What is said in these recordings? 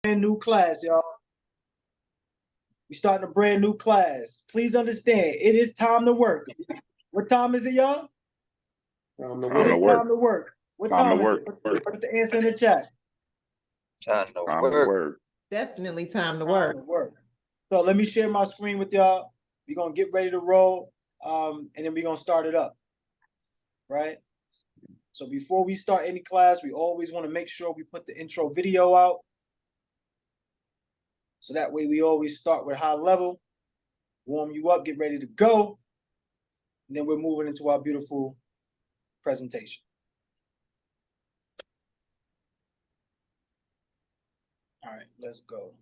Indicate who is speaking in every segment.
Speaker 1: brand new class, y'all. We starting a brand new class. Please understand, it is time to work. What time is it, y'all? It is time to work. What time is it? Put the answer in the chat.
Speaker 2: Time to work.
Speaker 3: Definitely time to
Speaker 1: Time to work. So let me share my screen with y'all. We're gonna get ready to roll, and then we're gonna start it up. Right? So before we start any class, we always want to make sure we put the intro video out. So that way we always start with high level, warm you up, get ready to go. And then we're moving into our beautiful presentation. All right, let's go.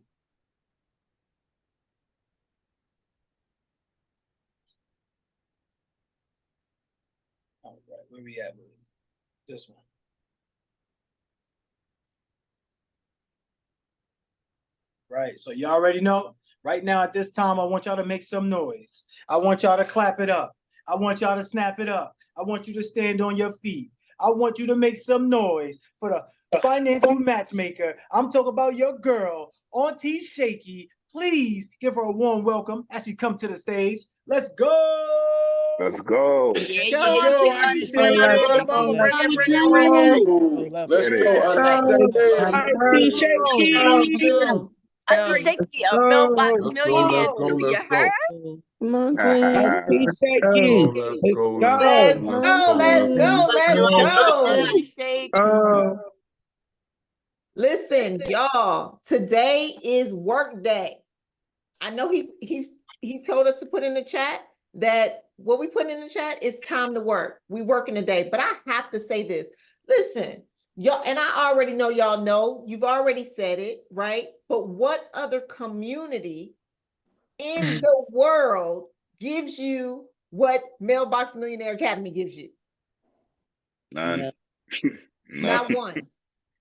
Speaker 1: All right, where we at? This one. Right, so you already know. Right now at this time, I want y'all to make some noise. I want y'all to clap it up. I want y'all to snap it up. I want you to stand on your feet. I want you to make some noise for the financial matchmaker. I'm talking about your girl, Auntie Shaky. Please give her a warm welcome as she comes to the stage. Let's go.
Speaker 4: Let's go.
Speaker 2: Yeah,
Speaker 1: Go,
Speaker 2: yeah,
Speaker 1: Auntie
Speaker 2: yeah.
Speaker 1: Shaky. Come on, bring it.
Speaker 4: Let's go.
Speaker 5: Auntie Shaky.
Speaker 2: Auntie Shaky of Mailbox Millionaires. You heard?
Speaker 5: Come on, Queen. Auntie Shaky. Let's go.
Speaker 2: Auntie Shaky.
Speaker 3: Listen, y'all, today is work day. I know he told us to put in the chat that what we put in the chat is time to work. We working today, but I have to say this. Listen, y'all, and I already know y'all know, you've already said it, right? But what other community in the world gives you what Mailbox Millionaire Academy gives you?
Speaker 4: None.
Speaker 3: Not one.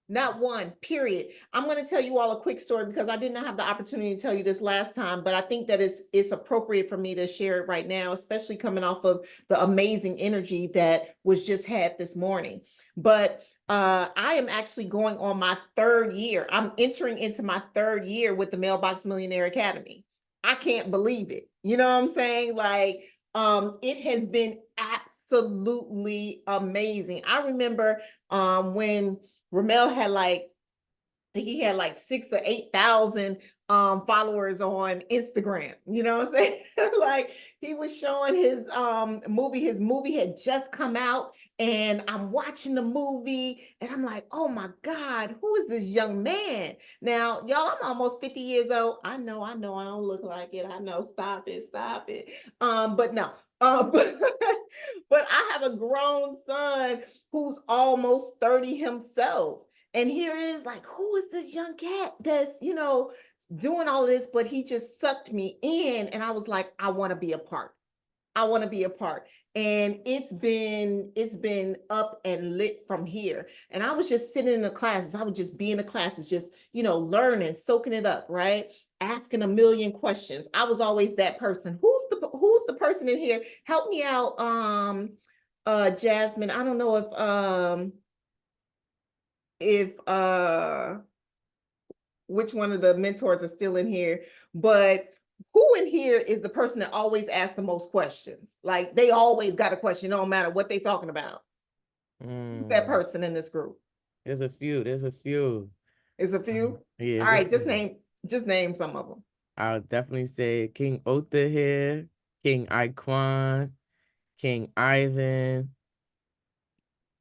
Speaker 3: Not one, period. I'm going to tell you all a quick story because I did not have the opportunity to tell you this last time, but I think that it's appropriate for me to share it right now, especially coming off of the amazing energy that was just had this morning. But I am actually going on my 3rd year. I'm entering into my 3rd year with the Mailbox Millionaire Academy. I can't believe it. You know what I'm saying? Like, it has been absolutely amazing. I remember when Ramel had I think he had 6,000 or 8,000 followers on Instagram. You know what I'm saying? Like he was showing his movie. His movie had just come out, and I'm watching the movie, and I'm like, oh my God, who is this young man? Now, y'all, I'm almost 50 years old. I know, I don't look like it. I know, stop it. But no. But I have a grown son who's almost 30 himself. And here it is, like, who is this young cat that's, doing all of this? But he just sucked me in. And I was like, I want to be a part. I want to be a part. And it's been up and lit from here. And I was just sitting in the classes. I would just be in the classes, just, learning, soaking it up, right? Asking a million questions. I was always that person. Who's the person in here? Help me out, Jasmine. I don't know if which one of the mentors are still in here, but who in here is the person that always asks the most questions? Like they always got a question, no matter what they're talking about. Who's that person in this group?
Speaker 6: There's a few.
Speaker 3: It's a few?
Speaker 6: Yeah.
Speaker 3: All right, just name some of them.
Speaker 6: I'll definitely say King Otha here, King Iquan, King Ivan.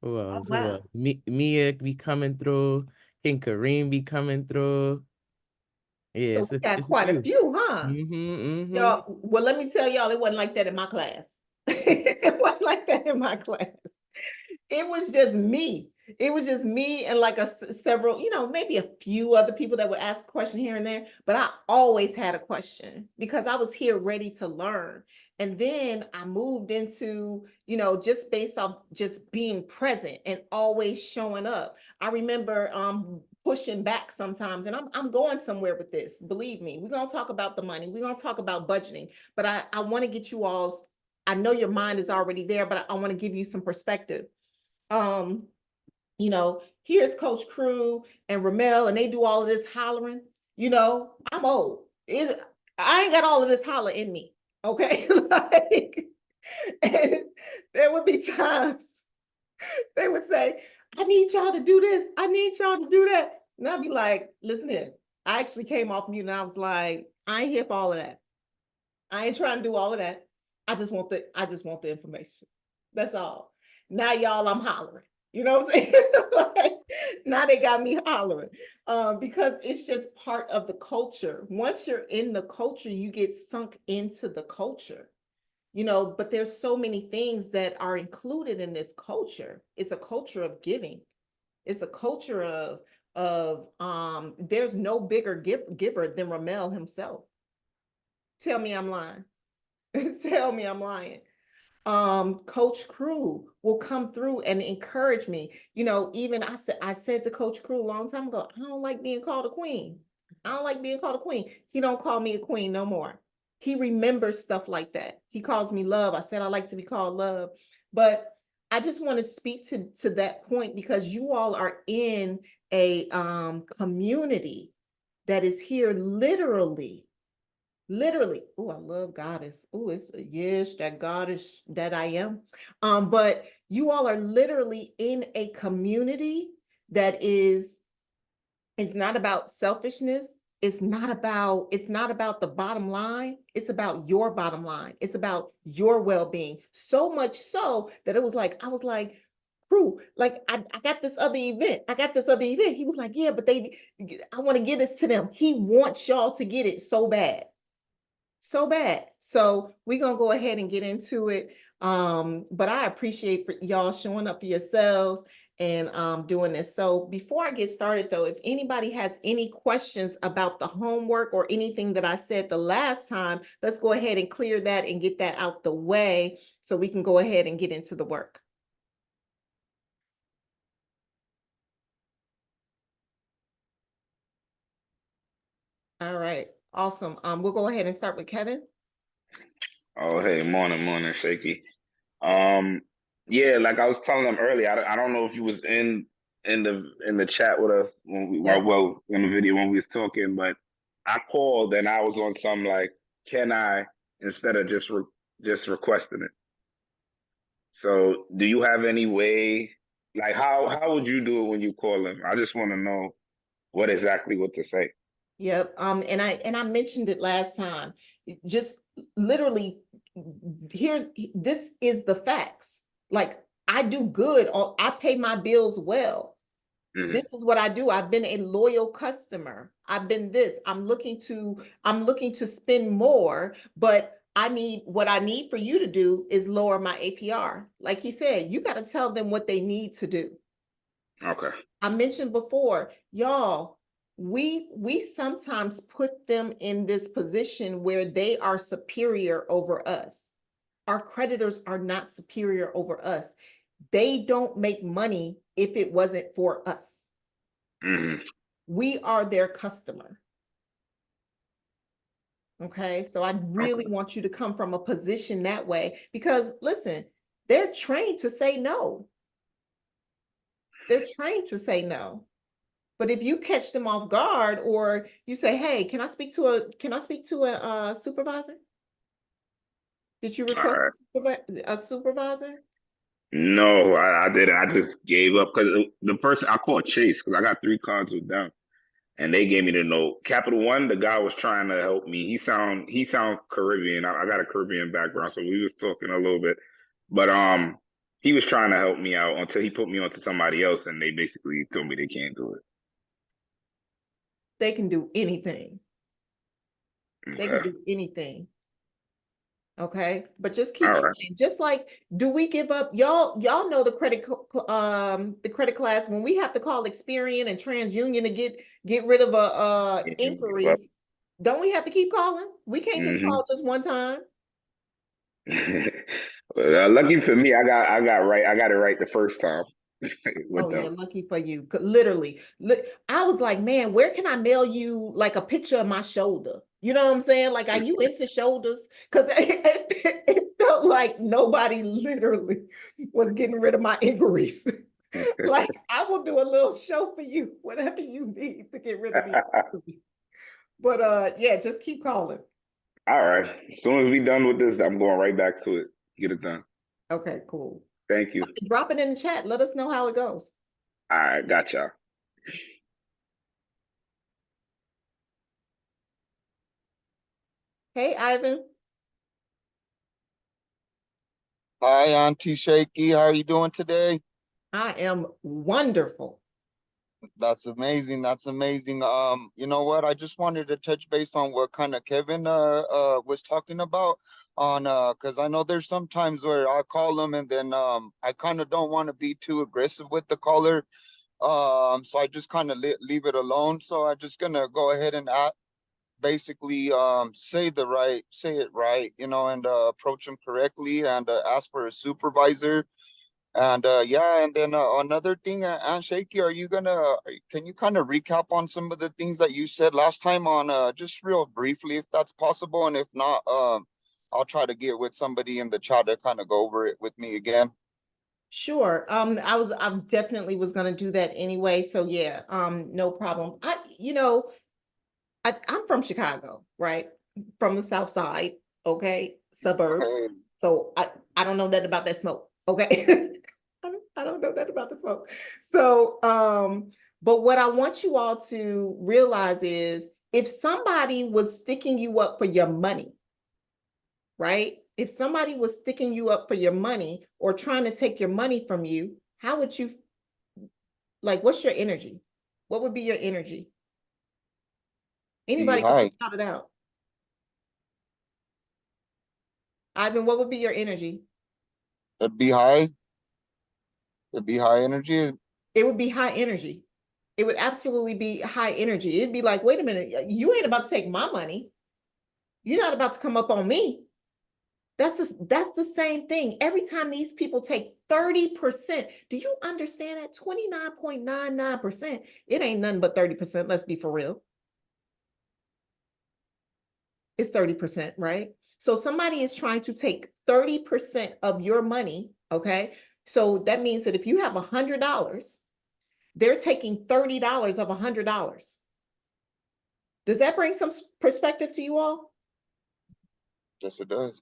Speaker 6: Who else?
Speaker 3: Wow.
Speaker 6: Who else? Mia be coming through. King Kareem be coming through. Yeah,
Speaker 3: so we got quite a few, huh? Y'all, well, let me tell y'all, it wasn't like that in my class. It wasn't like that in my class. It was just me. It was just me and like several, maybe a few other people that would ask a question here and there, but I always had a question because I was here ready to learn. And then I moved into, just based off just being present and always showing up. I remember pushing back sometimes, and I'm going somewhere with this. Believe me, we're going to talk about the money. We're going to talk about budgeting, but I want to get you all's, I know your mind is already there, but I want to give you some perspective. you know, here's Coach Crew and Ramel, and they do all of this hollering. You know, I'm old. I ain't got all of this holler in me. Okay. Like, and there would be times they would say, I need y'all to do this. I need y'all to do that. And I'd be like, listen here. I actually came off mute and I was like, I ain't here for all of that. I ain't trying to do all of that. I just want the information. That's all. Now y'all, I'm hollering. You know what I'm saying? Like, now they got me hollering. Because it's just part of the culture. Once you're in the culture, you get sunk into the culture. You know, but there's so many things that are included in this culture. It's a culture of giving. It's a culture of there's no bigger giver than Ramel himself. Tell me I'm lying. Tell me I'm lying. Coach Crew will come through and encourage me. You know, even I said to Coach Crew a long time ago, I don't like being called a queen. I don't like being called a queen. He don't call me a queen no more. He remembers stuff like that. He calls me Love. I said I like to be called Love. But I just want to speak to that point because you all are in a community that is here literally. Oh, I love goddess. Oh, it's yes, that goddess that I am. But you all are literally in a community that is, it's not about selfishness. It's not about the bottom line. It's about your bottom line. It's about your well-being. So much so that I was like, Crew, like I got this other event. I got this other event. He was like, yeah, but I want to get this to them. He wants y'all to get it so bad. So bad. So we're gonna go ahead and get into it. But I appreciate for y'all showing up for yourselves and doing this. So before I get started though, if anybody has any questions about the homework or anything that I said the last time, let's go ahead and clear that and get that out the way so we can go ahead and get into the work. All right, awesome. We'll go ahead and start with Kevin.
Speaker 4: Oh, hey, morning, Shaky. Yeah, like I was telling them earlier, I don't know if you was in the chat with us when we
Speaker 3: Yeah.
Speaker 4: well in the video when we was talking, but I called and I was on some like, can I instead of just requesting it. So, do you have any way, like how would you do it when you call them? I just want to know what to say.
Speaker 3: Yep. And I mentioned it last time. Just literally, this is the facts. Like I do good. I pay my bills well.
Speaker 4: Mhm.
Speaker 3: This is what I do. I've been a loyal customer. I've been this. I'm looking to spend more, but what I need for you to do is lower my APR. Like he said, you got to tell them what they need to do.
Speaker 4: Okay.
Speaker 3: I mentioned before, y'all, we sometimes put them in this position where they are superior over us. Our creditors are not superior over us. They don't make money if it wasn't for us.
Speaker 4: Mhm.
Speaker 3: We are their customer. Okay, so I really want you to come from a position that way because listen, they're trained to say no. They're trained to say no. But if you catch them off guard or you say, hey, can I speak to a supervisor? Did you
Speaker 4: All
Speaker 3: request
Speaker 4: right.
Speaker 3: a supervisor?
Speaker 4: No, I didn't. I just gave up because the person I called Chase because I got 3 cards with them, and they gave me the note. Capital One, the guy was trying to help me. He sound Caribbean. I got a Caribbean background, so we was talking a little bit, but he was trying to help me out until he put me onto somebody else, and they basically told me they can't do it.
Speaker 3: They can do anything. They can
Speaker 4: Okay.
Speaker 3: do anything. Okay, but just keep
Speaker 4: All
Speaker 3: trying.
Speaker 4: right.
Speaker 3: Just like, do we give up? Y'all know the credit class when we have to call Experian and TransUnion to get rid of a inquiry. Don't we have to keep calling? We can't just call just one time.
Speaker 4: Lucky for me, I got it right the first time.
Speaker 3: Oh yeah, lucky for you. Literally, I was like, man, where can I mail you like a picture of my shoulder? You know what I'm saying? Like, are you into shoulders? Because it felt like nobody literally was getting rid of my inquiries. Like, I will do a little show for you, whatever you need to get rid of these. But yeah, just keep calling.
Speaker 4: All right. As soon as we done with this, I'm going right back to it. Get it done.
Speaker 3: Okay, cool.
Speaker 4: Thank you.
Speaker 3: Drop it in the chat. Let us know how it goes.
Speaker 4: All right, got y'all.
Speaker 3: Hey, Ivan.
Speaker 5: Hi, Auntie Shaky. How are you doing today?
Speaker 3: I am wonderful.
Speaker 5: That's amazing. That's amazing. You know what? I just wanted to touch base on what kind of Kevin was talking about on because I know there's some times where I call him and then I kind of don't want to be too aggressive with the caller. So I just kind of leave it alone. So I'm just gonna go ahead and basically say it right, you know, and approach him correctly and ask for a supervisor. And yeah, and then another thing, Aunt Shaky, can you kind of recap on some of the things that you said last time on just real briefly, if that's possible, and if not, I'll try to get with somebody in the chat to kind of go over it with me again.
Speaker 3: Sure. I definitely was gonna do that anyway. So yeah, no problem. I'm from Chicago, right? From the South Side, okay, suburbs.
Speaker 5: Okay.
Speaker 3: So I don't know nothing about that smoke, okay? I don't know nothing about the smoke. So, but what I want you all to realize is if somebody was sticking you up for your money, right? If somebody was sticking you up for your money or trying to take your money from you, how would you, like, what's your energy? What would be your energy?
Speaker 5: Be
Speaker 3: Anybody can
Speaker 5: high.
Speaker 3: just shout it out. Ivan, what would be your energy?
Speaker 5: It'd be high. It'd be high energy.
Speaker 3: It would be high energy. It would absolutely be high energy. It'd be like, wait a minute, you ain't about to take my money. You're not about to come up on me. That's the same thing. Every time these people take 30%, do you understand that? 29.99%, it ain't nothing but 30%. Let's be for real. It's 30%, right? So somebody is trying to take 30% of your money, okay? So that means that if you have $100, they're taking $30 of $100. Does that bring some perspective to you all?
Speaker 5: Yes, it does.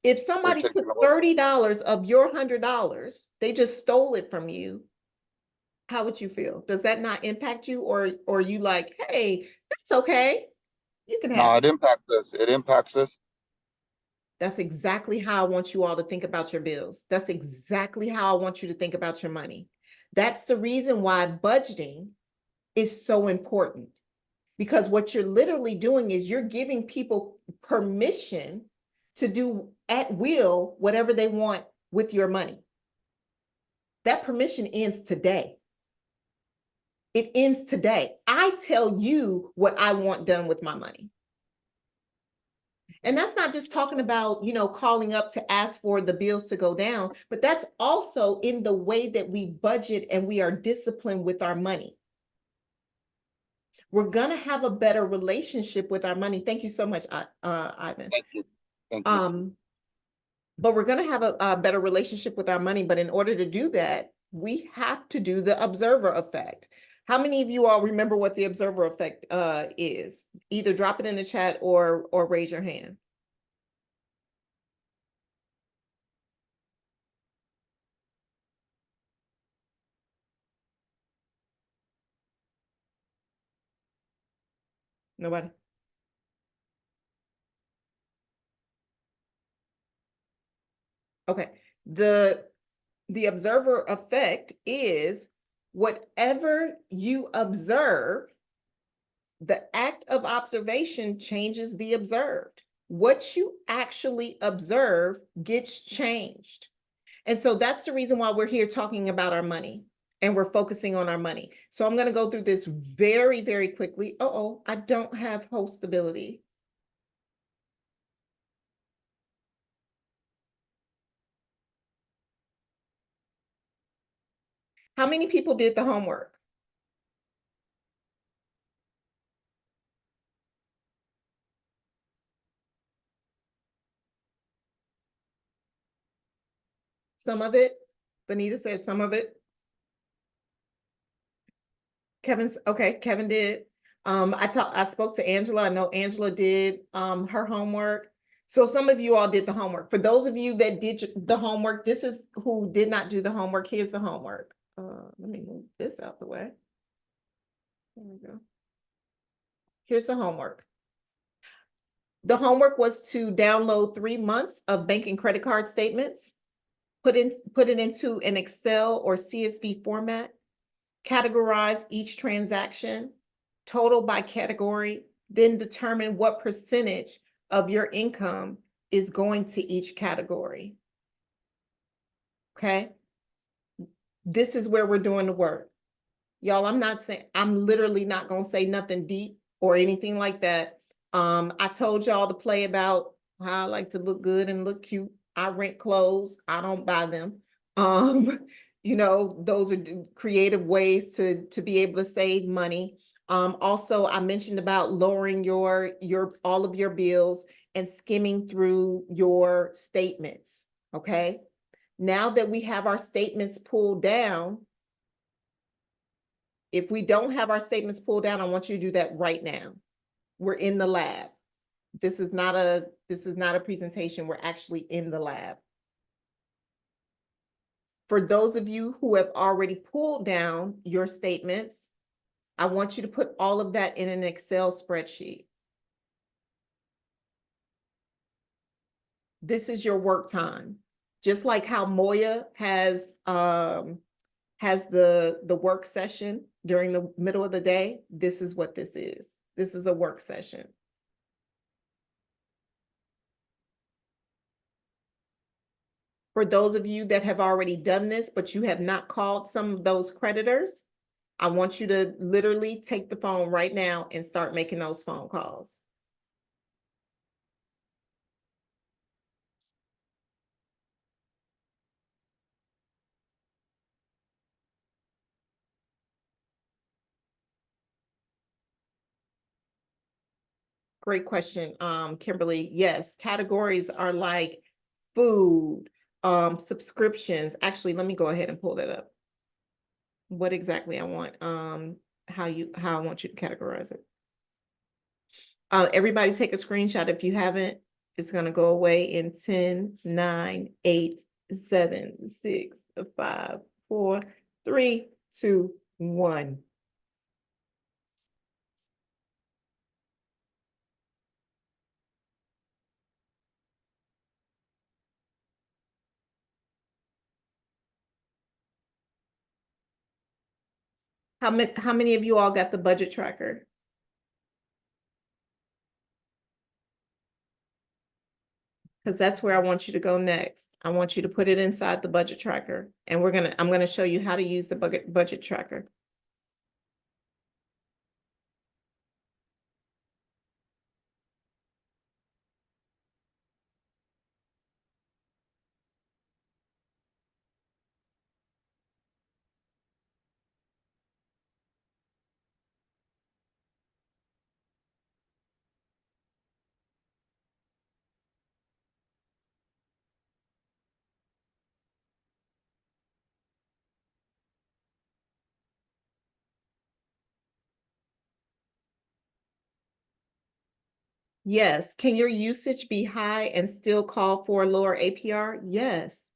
Speaker 3: If somebody took $30 of your $100, they just stole it from you, how would you feel? Does that not impact you, or you like, hey, that's okay, you can have
Speaker 5: No,
Speaker 3: it?
Speaker 5: it impacts us. It impacts us.
Speaker 3: That's exactly how I want you all to think about your bills. That's exactly how I want you to think about your money. That's the reason why budgeting is so important, because what you're literally doing is you're giving people permission to do at will whatever they want with your money. That permission ends today. It ends today. I tell you what I want done with my money. And that's not just talking about, calling up to ask for the bills to go down, but that's also in the way that we budget and we are disciplined with our money. We're going to have a better relationship with our money. Thank you so much, Ivan.
Speaker 5: Thank you. Thank you.
Speaker 3: But we're going to have a better relationship with our money. But in order to do that, we have to do the observer effect. How many of you all remember what the observer effect is? Either drop it in the chat or raise your hand. Nobody? Okay. The observer effect is whatever you observe, the act of observation changes the observed. What you actually observe gets changed. And so that's the reason why we're here talking about our money and we're focusing on our money. So I'm going to go through this very, very quickly. Uh-oh, I don't have host ability. How many people did the homework? Some of it. Benita said some of it. Kevin did. I spoke to Angela. I know Angela did her homework. So some of you all did the homework. For those of you that did the homework, this is who did not do the homework. Here's the homework. Let me move this out the way. There we go. Here's the homework. The homework was to download 3 months of bank and credit card statements, put it into an Excel or CSV format, categorize each transaction, total by category, then determine what percentage of your income is going to each category. Okay? This is where we're doing the work. Y'all, I'm literally not going to say nothing deep or anything like that. I told y'all to play about how I like to look good and look cute. I rent clothes. I don't buy them. You know, those are creative ways to be able to save money. Also, I mentioned about lowering your all of your bills and skimming through your statements. Okay. Now that we have our statements pulled down, if we don't have our statements pulled down, I want you to do that right now. We're in the lab. This is not a presentation. We're actually in the lab. For those of you who have already pulled down your statements, I want you to put all of that in an Excel spreadsheet. This is your work time. Just like how Moya has the work session during the middle of the day, this is what this is. This is a work session. For those of you that have already done this, but you have not called some of those creditors, I want you to literally take the phone right now and start making those phone calls. Great question, Kimberly. Yes, categories are like food, subscriptions. Actually, let me go ahead and pull that up. What exactly I want, how I want you to categorize it. Everybody take a screenshot if you haven't. It's gonna go away in 10, 9, 8, 7, 6, 5, 4, 3, 2, 1. How many of you all got the budget tracker? Because that's where I want you to go next. I want you to put it inside the budget tracker, and I'm gonna show you how to use the budget tracker. Yes. Can your usage be high and still call for a lower APR? Yes.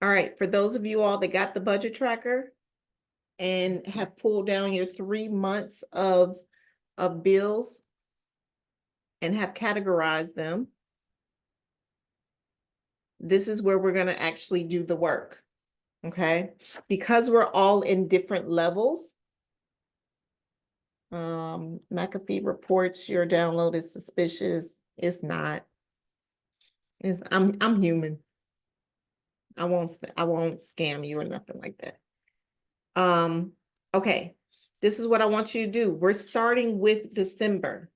Speaker 3: All right, for those of you all that got the budget tracker and have pulled down your 3 months of bills and have categorized them, this is where we're going to actually do the work. Okay, because we're all in different levels. McAfee reports your download is suspicious. It's not. I'm human. I won't scam you or nothing like that. Okay, this is what I want you to do. We're starting with December.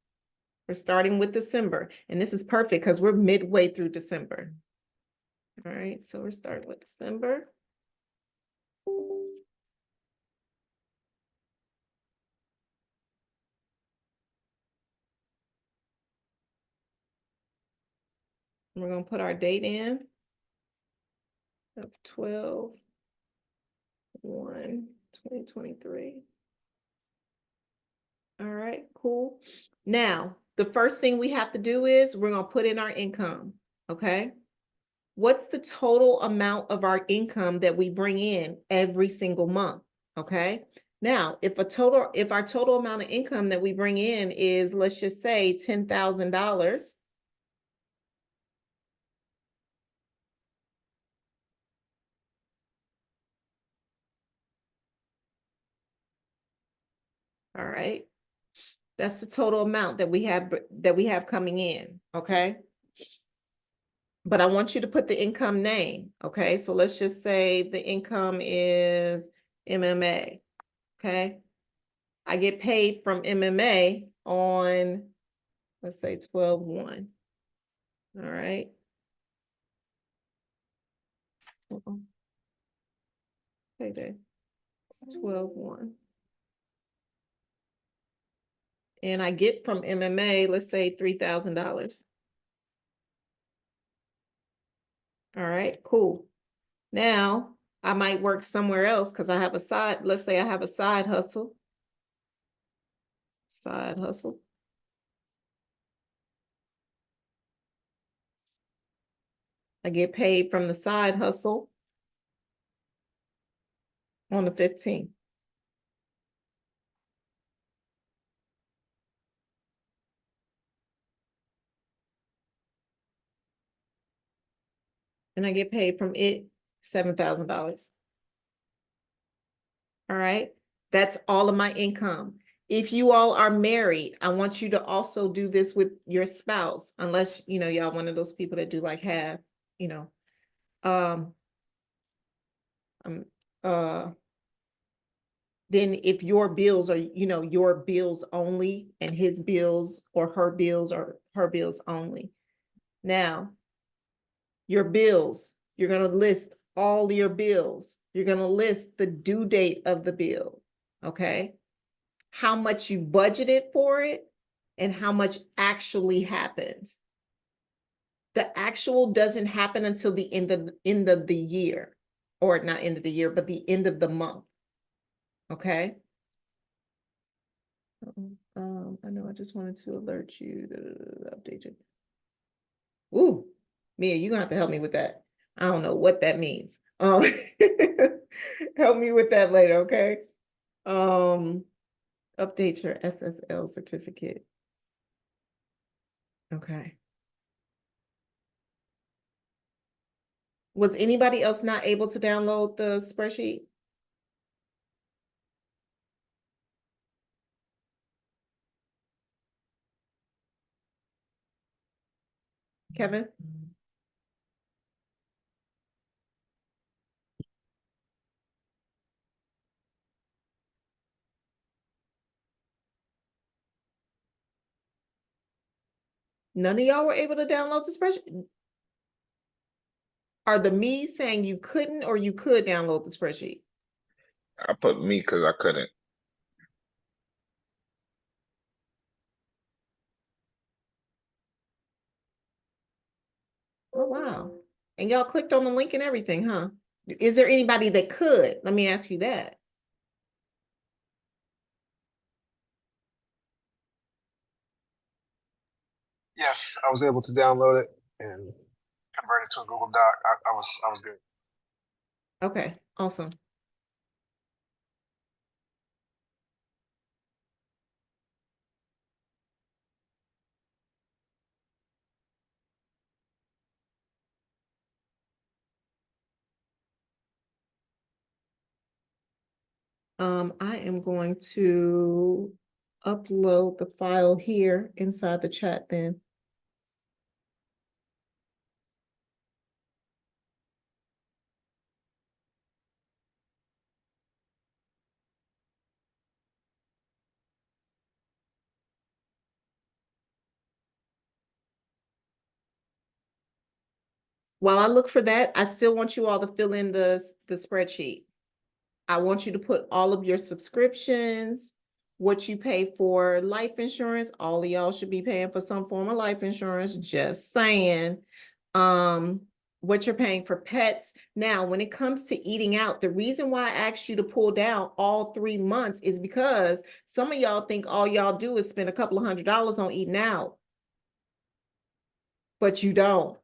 Speaker 3: We're starting with December, and this is perfect because we're midway through December. All right, so we're starting with December. We're gonna put our date in of 12/1/2023. All right, cool. Now, the first thing we have to do is we're gonna put in our income, okay? What's the total amount of our income that we bring in every single month, okay? Now, if our total amount of income that we bring in is, let's just say $10,000, all right? That's the total amount that we have coming in, okay? But I want you to put the income name, okay? So let's just say the income is MMA, okay? I get paid from MMA on, let's say 12/1. All right. Payday. It's 12/1. And I get from MMA, let's say $3,000. All right, cool. Now I might work somewhere else because I have a side, let's say I have a side hustle. Side hustle. I get paid from the side hustle on the 15th. And I get paid from it $7,000. All right, that's all of my income. If you all are married, I want you to also do this with your spouse, unless y'all one of those people that do like half, um, then if your bills are, your bills only and his bills or her bills are her bills only. Now, your bills, you're going to list all your bills. You're going to list the due date of the bill, okay? How much you budgeted for it and how much actually happens. The actual doesn't happen until the end of the year, or not end of the year, but the end of the month. Okay. I know I just wanted to alert you to update it. Ooh, Mia, you're gonna have to help me with that. I don't know what that means. Help me with that later, okay? Update your SSL certificate. Okay. Was anybody else not able to download the spreadsheet? Kevin? None of y'all were able to download the spreadsheet? Are the me's saying you couldn't or you could download the spreadsheet?
Speaker 4: I put me because I couldn't.
Speaker 3: Oh, wow. And y'all clicked on the link and everything, huh? Is there anybody that could? Let me ask you that.
Speaker 7: Yes, I was able to download it and convert it to a Google Doc. I was good.
Speaker 3: Okay, awesome. I am going to upload the file here inside the chat then. While I look for that, I still want you all to fill in the spreadsheet. I want you to put all of your subscriptions, what you pay for life insurance. All of y'all should be paying for some form of life insurance, just saying. What you're paying for pets. Now, when it comes to eating out, the reason why I asked you to pull down all 3 months is because some of y'all think all y'all do is spend a couple of $100s on eating out. But you don't.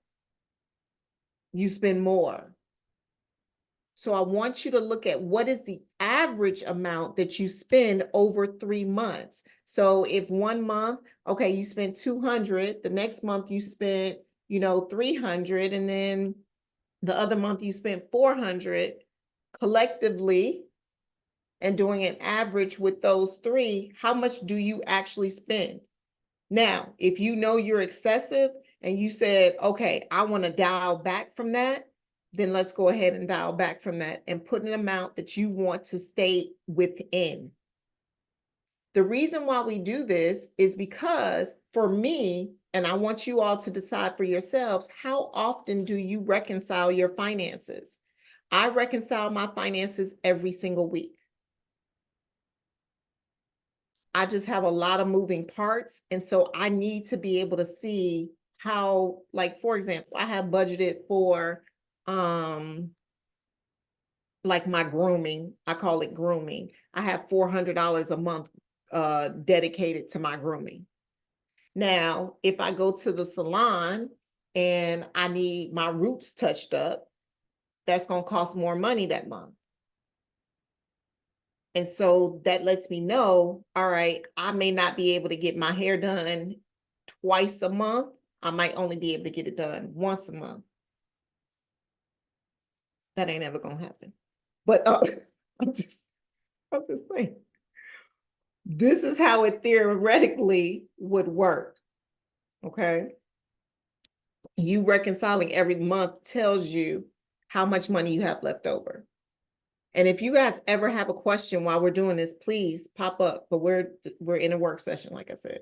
Speaker 3: You spend more. So I want you to look at what is the average amount that you spend over 3 months. So if 1 month, okay, you spent 200, the next month you spent, 300, and then the other month you spent 400 collectively, and doing an average with those three, how much do you actually spend? Now, if you know you're excessive and you said, okay, I want to dial back from that, then let's go ahead and dial back from that and put an amount that you want to stay within. The reason why we do this is because for me, and I want you all to decide for yourselves, how often do you reconcile your finances? I reconcile my finances every single week. I just have a lot of moving parts. And so I need to be able to see how, like, for example, I have budgeted for, like my grooming, I call it grooming. I have $400 a month dedicated to my grooming. Now, if I go to the salon and I need my roots touched up, that's going to cost more money that month. And so that lets me know, all right, I may not be able to get my hair done twice a month. I might only be able to get it done once a month. That ain't ever gonna happen. But I'm just saying, this is how it theoretically would work. Okay. You reconciling every month tells you how much money you have left over. And if you guys ever have a question while we're doing this, please pop up. But we're in a work session, like I said.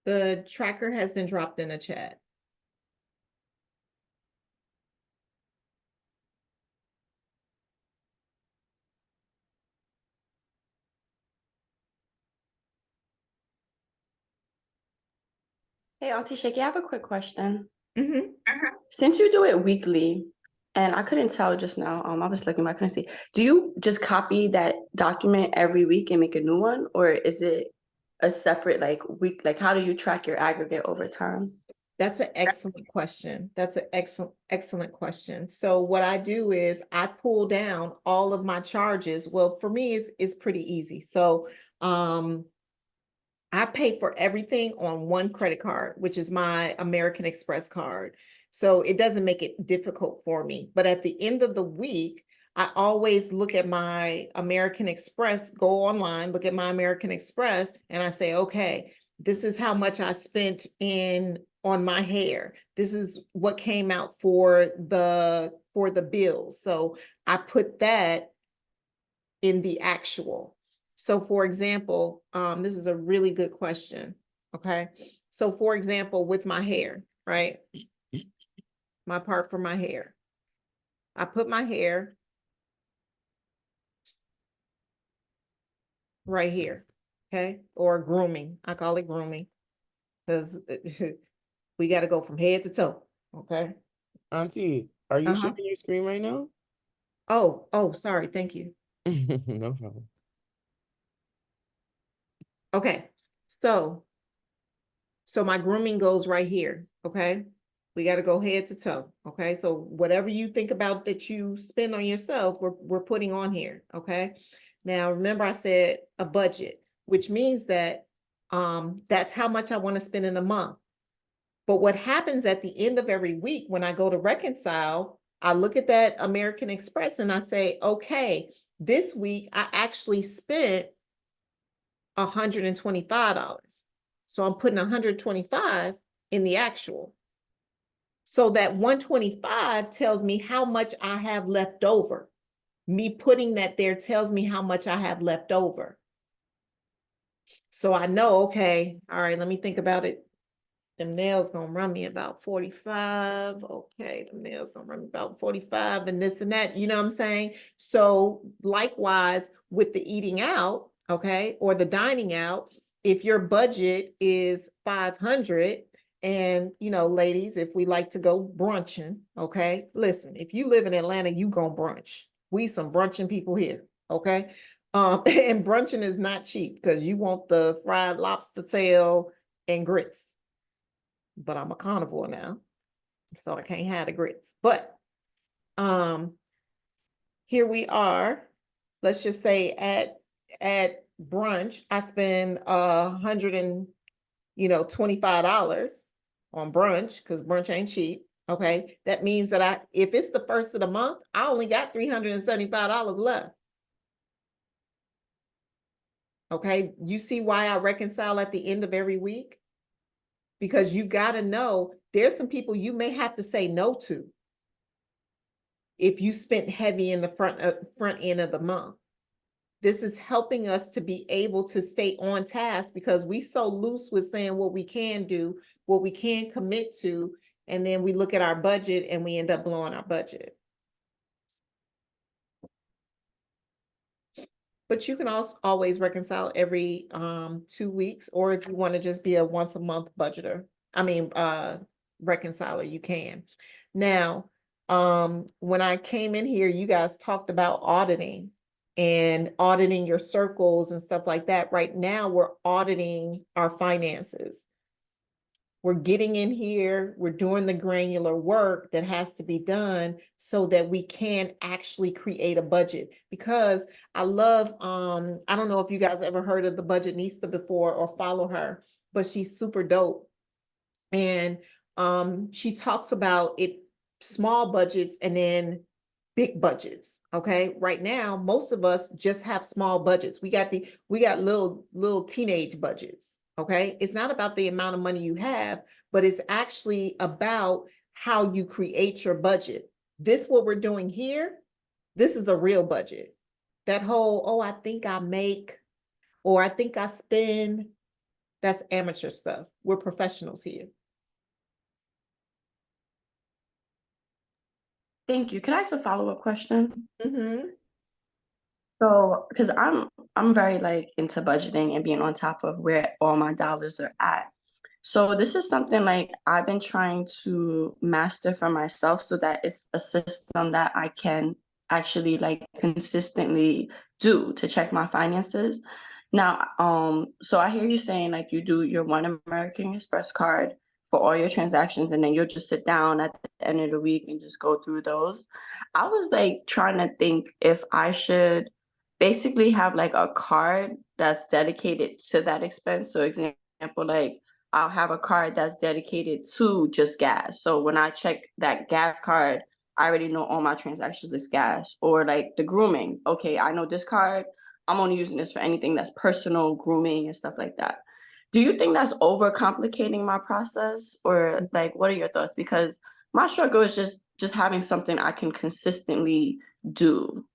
Speaker 3: The tracker has been dropped in the chat.
Speaker 2: Hey, Auntie Shaky, I have a quick question.
Speaker 3: Mhm.
Speaker 2: Since you do it weekly, and I couldn't tell just now, I was looking, but I couldn't see. Do you just copy that document every week and make a new one, or is it a separate week? Like, how do you track your aggregate over time?
Speaker 3: That's an excellent question. That's an excellent question. So what I do is I pull down all of my charges. Well, for me, it's pretty easy. So I pay for everything on one credit card, which is my American Express card. So it doesn't make it difficult for me. But at the end of the week, I always look at my American Express, go online, look at my American Express, and I say, okay, this is how much I spent on my hair. This is what came out for the bills. So I put that in the actual. So for example, this is a really good question. Okay. So for example, with my hair, right? My part for my hair. I put my hair right here. Okay. Or grooming. I call it grooming because we got to go from head to toe. Okay.
Speaker 6: Auntie, are you
Speaker 3: Uh-huh.
Speaker 6: sharing your screen right now?
Speaker 3: Oh, sorry. Thank you.
Speaker 6: No problem.
Speaker 3: Okay. So my grooming goes right here. Okay. We got to go head to toe. Okay. So whatever you think about that you spend on yourself, we're putting on here. Okay. Now, remember I said a budget, which means that that's how much I want to spend in a month. But what happens at the end of every week when I go to reconcile, I look at that American Express and I say, okay, this week I actually spent $125. So I'm putting 125 in the actual. So that 125 tells me how much I have left over. Me putting that there tells me how much I have left over. So I know, okay, all right, let me think about it. The nails gonna run me about 45. Okay, the nails gonna run me about 45 and this and that, you know what I'm saying? So likewise with the eating out, okay, or the dining out, if your budget is 500, and ladies, if we like to go brunching, okay, listen, if you live in Atlanta, you gonna brunch. We some brunching people here, okay? And brunching is not cheap because you want the fried lobster tail and grits. But I'm a carnivore now, so I can't have the grits. But here we are. Let's just say at brunch, I spend $125 on brunch because brunch ain't cheap. Okay, that means that if it's the first of the month, I only got $375 left. Okay, you see why I reconcile at the end of every week? Because you got to know there's some people you may have to say no to if you spent heavy in the front end of the month. This is helping us to be able to stay on task because we so loose with saying what we can do, what we can commit to, and then we look at our budget and we end up blowing our budget. But you can also always reconcile every 2 weeks, or if you want to just be a once a month budgeter, reconciler, you can. Now, when I came in here, you guys talked about auditing and auditing your circles and stuff like that. Right now, we're auditing our finances. We're getting in here, we're doing the granular work that has to be done so that we can actually create a budget. Because I love, I don't know if you guys ever heard of the Budgetnista before or follow her, but she's super dope. And she talks about it, small budgets and then big budgets. Okay. Right now, most of us just have small budgets. We got little teenage budgets. Okay. It's not about the amount of money you have, but it's actually about how you create your budget. This, what we're doing here, this is a real budget. That whole, oh, I think I make, or I think I spend, that's amateur stuff. We're professionals here.
Speaker 2: Thank you. Can I ask a follow-up question?
Speaker 3: Mm-hmm.
Speaker 2: So, because I'm very into budgeting and being on top of where all my dollars are at. So this is something like I've been trying to master for myself so that it's a system that I can actually like consistently do to check my finances. Now, so I hear you saying like you do your One American Express card for all your transactions and then you'll just sit down at the end of the week and just go through those. I was like trying to think if I should basically have like a card that's dedicated to that expense. So example, like I'll have a card that's dedicated to just gas. So when I check that gas card, I already know all my transactions is gas. Or like the grooming. Okay, I know this card, I'm only using this for anything that's personal, grooming and stuff like that. Do you think that's overcomplicating my process? Or like what are your thoughts? Because my struggle is just having something I can consistently do.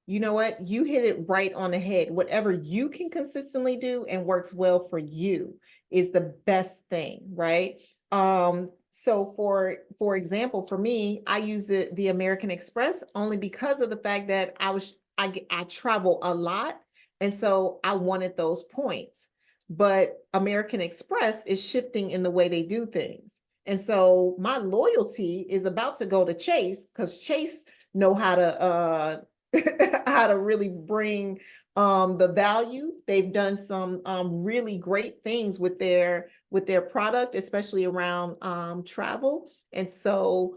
Speaker 3: You know what? You hit it right on the head. Whatever you can consistently do and works well for you is the best thing, right? So for example, for me, I use the American Express only because of the fact that I travel a lot, and so I wanted those points. But American Express is shifting in the way they do things. And so my loyalty is about to go to Chase because Chase know how to how to really bring the value. They've done some really great things with their product, especially around travel. And so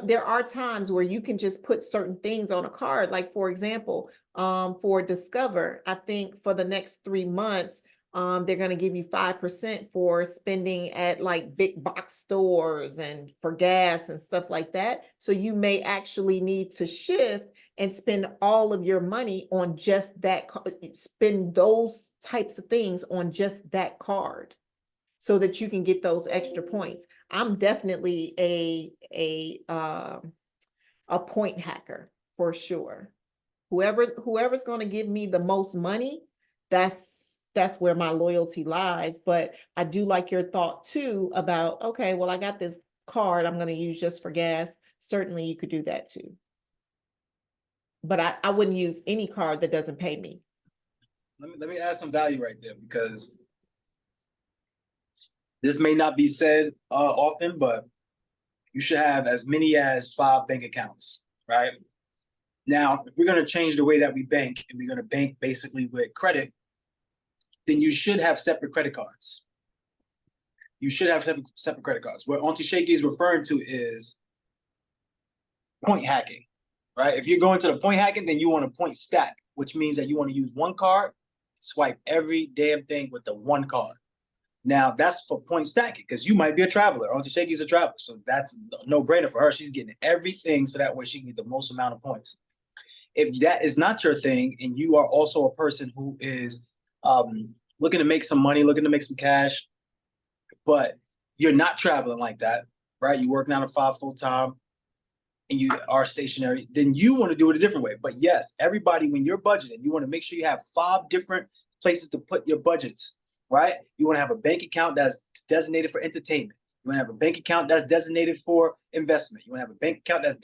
Speaker 3: there are times where you can just put certain things on a card. Like for example, for Discover, I think for the next 3 months, they're going to give you 5% for spending at like big box stores and for gas and stuff like that. So you may actually need to shift and spend all of your money on just that, spend those types of things on just that card so that you can get those extra points. I'm definitely a point hacker for sure. Whoever's going to give me the most money, that's where my loyalty lies. But I do like your thought too about, okay, well, I got this card I'm going to use just for gas. Certainly you could do that too. But I wouldn't use any card that doesn't pay me.
Speaker 1: Let me add some value right there, because this may not be said often, but you should have as many as 5 bank accounts, right? Now, if we're going to change the way that we bank and we're going to bank basically with credit, then you should have separate credit cards. You should have separate credit cards. What Auntie Shaky is referring to is point hacking, right? If you're going to the point hacking, then you want a point stack, which means that you want to use one card, swipe every damn thing with the one card. Now, that's for point stacking, because you might be a traveler. Auntie Shaky's a traveler, so that's a no-brainer for her. She's getting everything so that way she can get the most amount of points. If that is not your thing, and you are also a person who is looking to make some money, looking to make some cash, but you're not traveling like that, right? You work 9 to 5 full time, and you are stationary, then you want to do it a different way. But yes, everybody, when you're budgeting, you want to make sure you have 5 different places to put your budgets, right? You want to have a bank account that's designated for entertainment. You want to have a bank account that's designated for investment. You want to have a bank account that's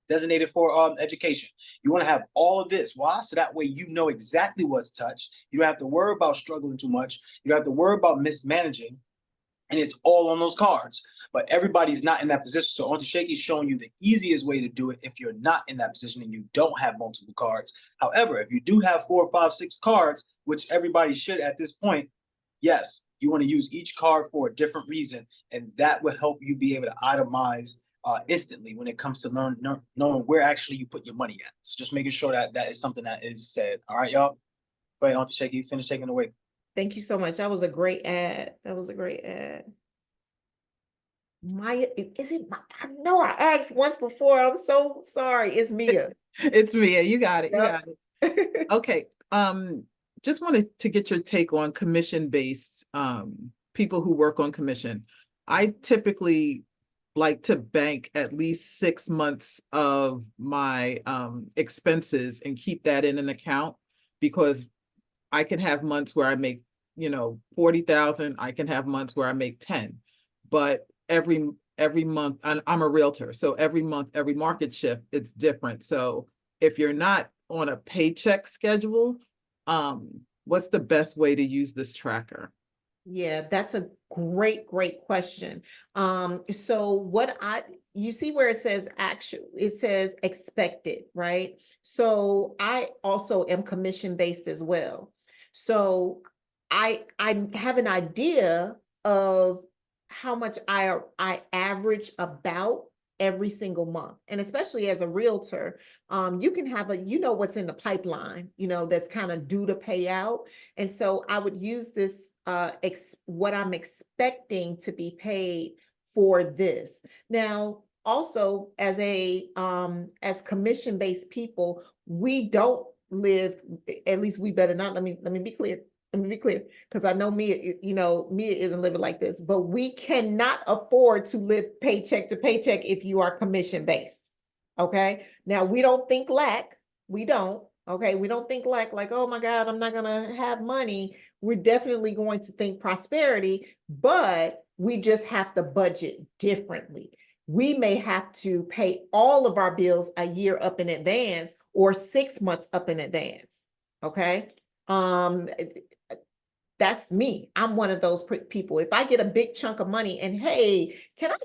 Speaker 1: designated for education. You want to have all of this. Why? So that way you know exactly what's touched. You don't have to worry about struggling too much. You don't have to worry about mismanaging. And it's all on those cards. But everybody's not in that position. So Auntie Shaky is showing you the easiest way to do it if you're not in that position and you don't have multiple cards. However, if you do have 4, 5, 6 cards, which everybody should at this point, yes, you want to use each card for a different reason. And that will help you be able to itemize instantly when it comes to knowing where actually you put your money at. So just making sure that that is something that is said. All right, y'all. Go ahead, Auntie Shaky, finish taking it away.
Speaker 3: Thank you so much. That was a great ad. That was a great ad. Maya, is it? I know I asked once before. I'm so sorry. It's Mia.
Speaker 7: It's Mia. You got it. You
Speaker 3: Yep.
Speaker 7: got it. Okay. Just wanted to get your take on commission-based people who work on commission. I typically like to bank at least 6 months of my expenses and keep that in an account, because I can have months where I make, 40,000. I can have months where I make 10, but every month, I'm a realtor. So every month, every market shift, it's different. So if you're not on a paycheck schedule, what's the best way to use this tracker?
Speaker 3: Yeah, that's a great question. So you see where it says actual, it says expected, right? So I also am commission based as well. So I have an idea of how much I average about every single month. And especially as a realtor, you can have what's in the pipeline, that's kind of due to pay out. And so I would use this, what I'm expecting to be paid for this. Now, also as as commission-based people, we don't live, at least we better not, let me be clear. Let me be clear, because I know Mia, Mia isn't living like this, but we cannot afford to live paycheck to paycheck if you are commission-based. Okay. Now we don't think lack. We don't. Okay. We don't think lack, like, oh my God, I'm not going to have money. We're definitely going to think prosperity, but we just have to budget differently. We may have to pay all of our bills a year up in advance or 6 months up in advance. Okay. That's me. I'm one of those people. If I get a big chunk of money and hey, can I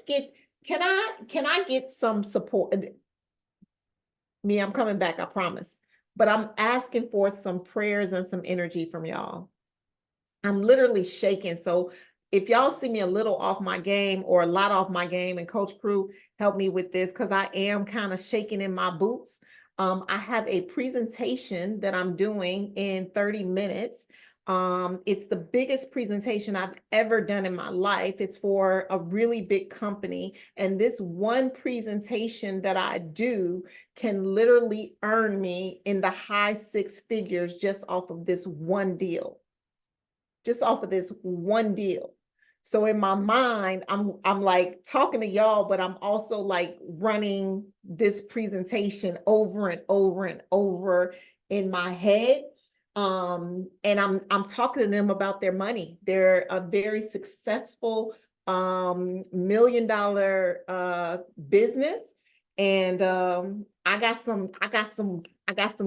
Speaker 3: get some support? Me, I'm coming back, I promise. But I'm asking for some prayers and some energy from y'all. I'm literally shaking. So if y'all see me a little off my game or a lot off my game, and Coach Crew, help me with this, because I am kind of shaking in my boots. I have a presentation that I'm doing in 30 minutes. It's the biggest presentation I've ever done in my life. It's for a really big company. And this one presentation that I do can literally earn me in the high 6 figures just off of this one deal. Just off of this one deal. So in my mind, I'm like talking to y'all, but I'm also like running this presentation over and over and over in my head. And I'm talking to them about their money. They're a very successful $1 million business. And I got some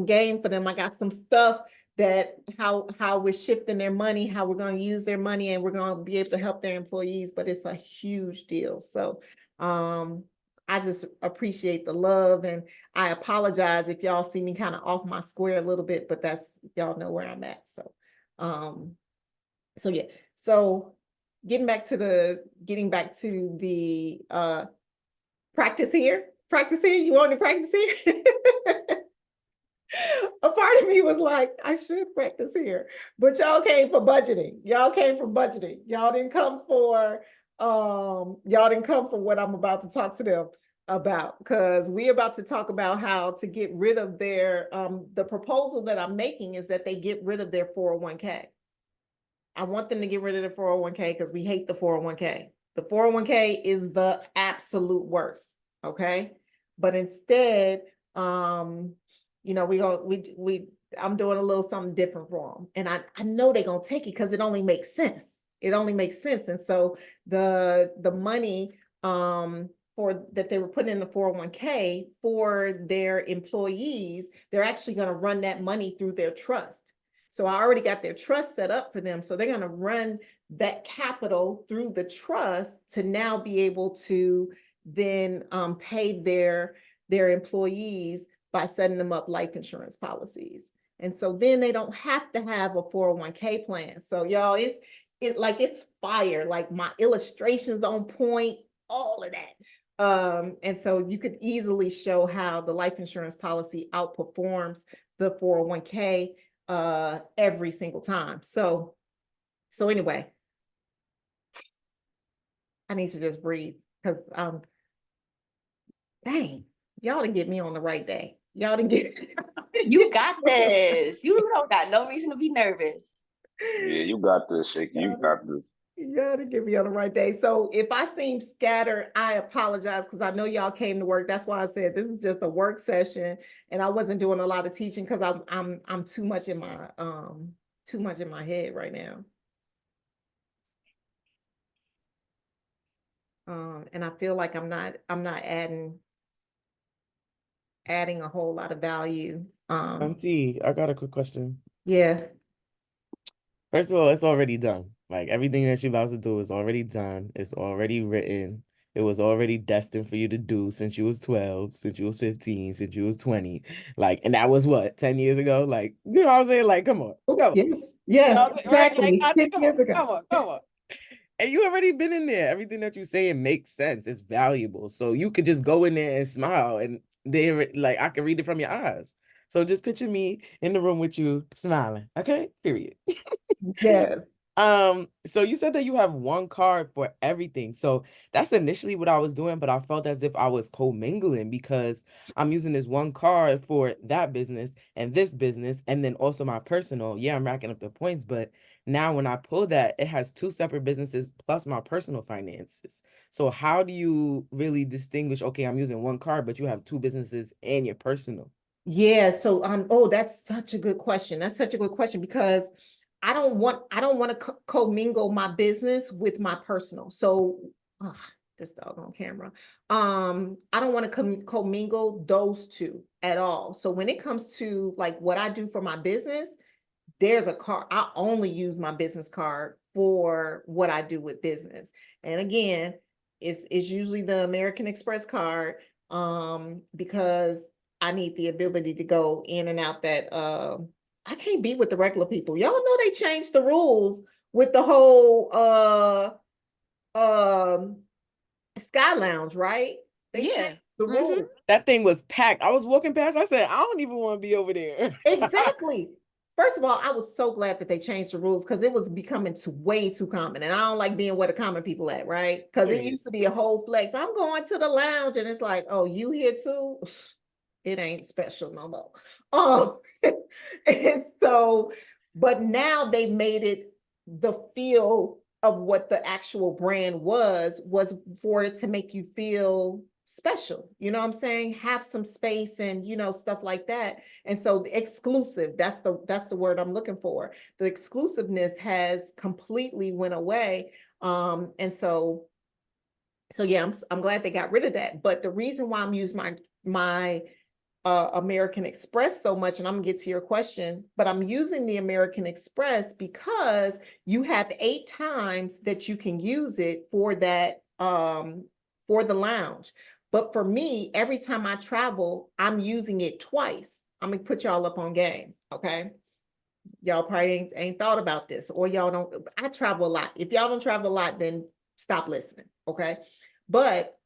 Speaker 3: game for them. I got some stuff that how we're shifting their money, how we're going to use their money, and we're going to be able to help their employees, but it's a huge deal. So I just appreciate the love, and I apologize if y'all see me kind of off my square a little bit, but that's, y'all know where I'm at. So yeah. So getting back to the practice here. You want to practice here? A part of me was like, I should practice here, but y'all came for budgeting. Y'all didn't come for what I'm about to talk to them about, because we're about to talk about how to get rid of their, the proposal that I'm making is that they get rid of their 401k. I want them to get rid of the 401k because we hate the 401k. The 401k is the absolute worst. Okay. But instead, I'm doing a little something different for them. And I know they're going to take it because it only makes sense. And so the money, for that they were putting in the 401k for their employees, they're actually going to run that money through their trust. So I already got their trust set up for them. So they're going to run that capital through the trust to now be able to then pay their employees by setting them up life insurance policies. And so then they don't have to have a 401k plan. So y'all, it's fire. Like my illustrations on point, all of that. And so you could easily show how the life insurance policy outperforms the 401k every single time. So anyway, I need to just breathe, because dang, y'all didn't get me on the right day. Y'all didn't get
Speaker 2: You got this. You don't got no reason to be nervous.
Speaker 4: Yeah, you got this, Shaky. You got this.
Speaker 3: Y'all didn't get me on the right day. So if I seem scattered, I apologize, because I know y'all came to work. That's why I said this is just a work session, and I wasn't doing a lot of teaching because I'm too much in my head right now. And I feel like I'm not adding a whole lot of value.
Speaker 6: Auntie, I got a quick question.
Speaker 3: Yeah.
Speaker 6: First of all, it's already done. Like everything that you're about to do is already done. It's already written. It was already destined for you to do since you was 12, since you was 15, since you was 20. Like, and that was what, 10 years ago? Like, you know what I'm saying? Like, come on. Come on.
Speaker 3: Yes,
Speaker 6: You know
Speaker 3: yes,
Speaker 6: what I'm saying? Right? Like,
Speaker 3: exactly. 10
Speaker 6: come on,
Speaker 3: years ago.
Speaker 6: come on, come on. And you already been in there. Everything that you saying makes sense. It's valuable. So you could just go in there and smile and like I can read it from your eyes. So just picture me in the room with you smiling. Okay? Period.
Speaker 3: Yes.
Speaker 6: So you said that you have one card for everything. So that's initially what I was doing, but I felt as if I was commingling because I'm using this one card for that business and this business, and then also my personal. Yeah, I'm racking up the points, but now when I pull that, it has two separate businesses plus my personal finances. So how do you really distinguish, okay, I'm using one card, but you have two businesses and your personal?
Speaker 3: Yeah, so oh, that's such a good question. That's such a good question because I don't want to commingle my business with my personal. So this dog on camera. I don't want to commingle those two at all. So when it comes to like what I do for my business, there's a card. I only use my business card for what I do with business. And again, it's usually the American Express card because I need the ability to go in and out that I can't be with the regular people. Y'all know they changed the rules with the whole Sky Lounge, right? They
Speaker 2: Yeah.
Speaker 3: changed the
Speaker 2: Mhm.
Speaker 3: rules.
Speaker 6: That thing was packed. I was walking past. I said, I don't even want to be over there.
Speaker 3: Exactly. First of all, I was so glad that they changed the rules because it was becoming way too common. And I don't like being where the common people at, right? Because it
Speaker 6: Period.
Speaker 3: used to be a whole flex. I'm going to the lounge and it's like, oh, you here too? It ain't special no more. Oh, and so, but now they made it the feel of what the actual brand was for it to make you feel special. You know what I'm saying? Have some space and, you know, stuff like that. And so the exclusive, that's the word I'm looking for. The exclusiveness has completely went away. And so yeah, I'm glad they got rid of that. But the reason why I'm using my American Express so much, and I'm gonna get to your question, but I'm using the American Express because you have 8 times that you can use it for that for the lounge. But for me, every time I travel, I'm using it twice. I'm gonna put y'all up on game, okay? Y'all probably ain't thought about this, or y'all don't. I travel a lot. If y'all don't travel a lot, then stop listening, okay? But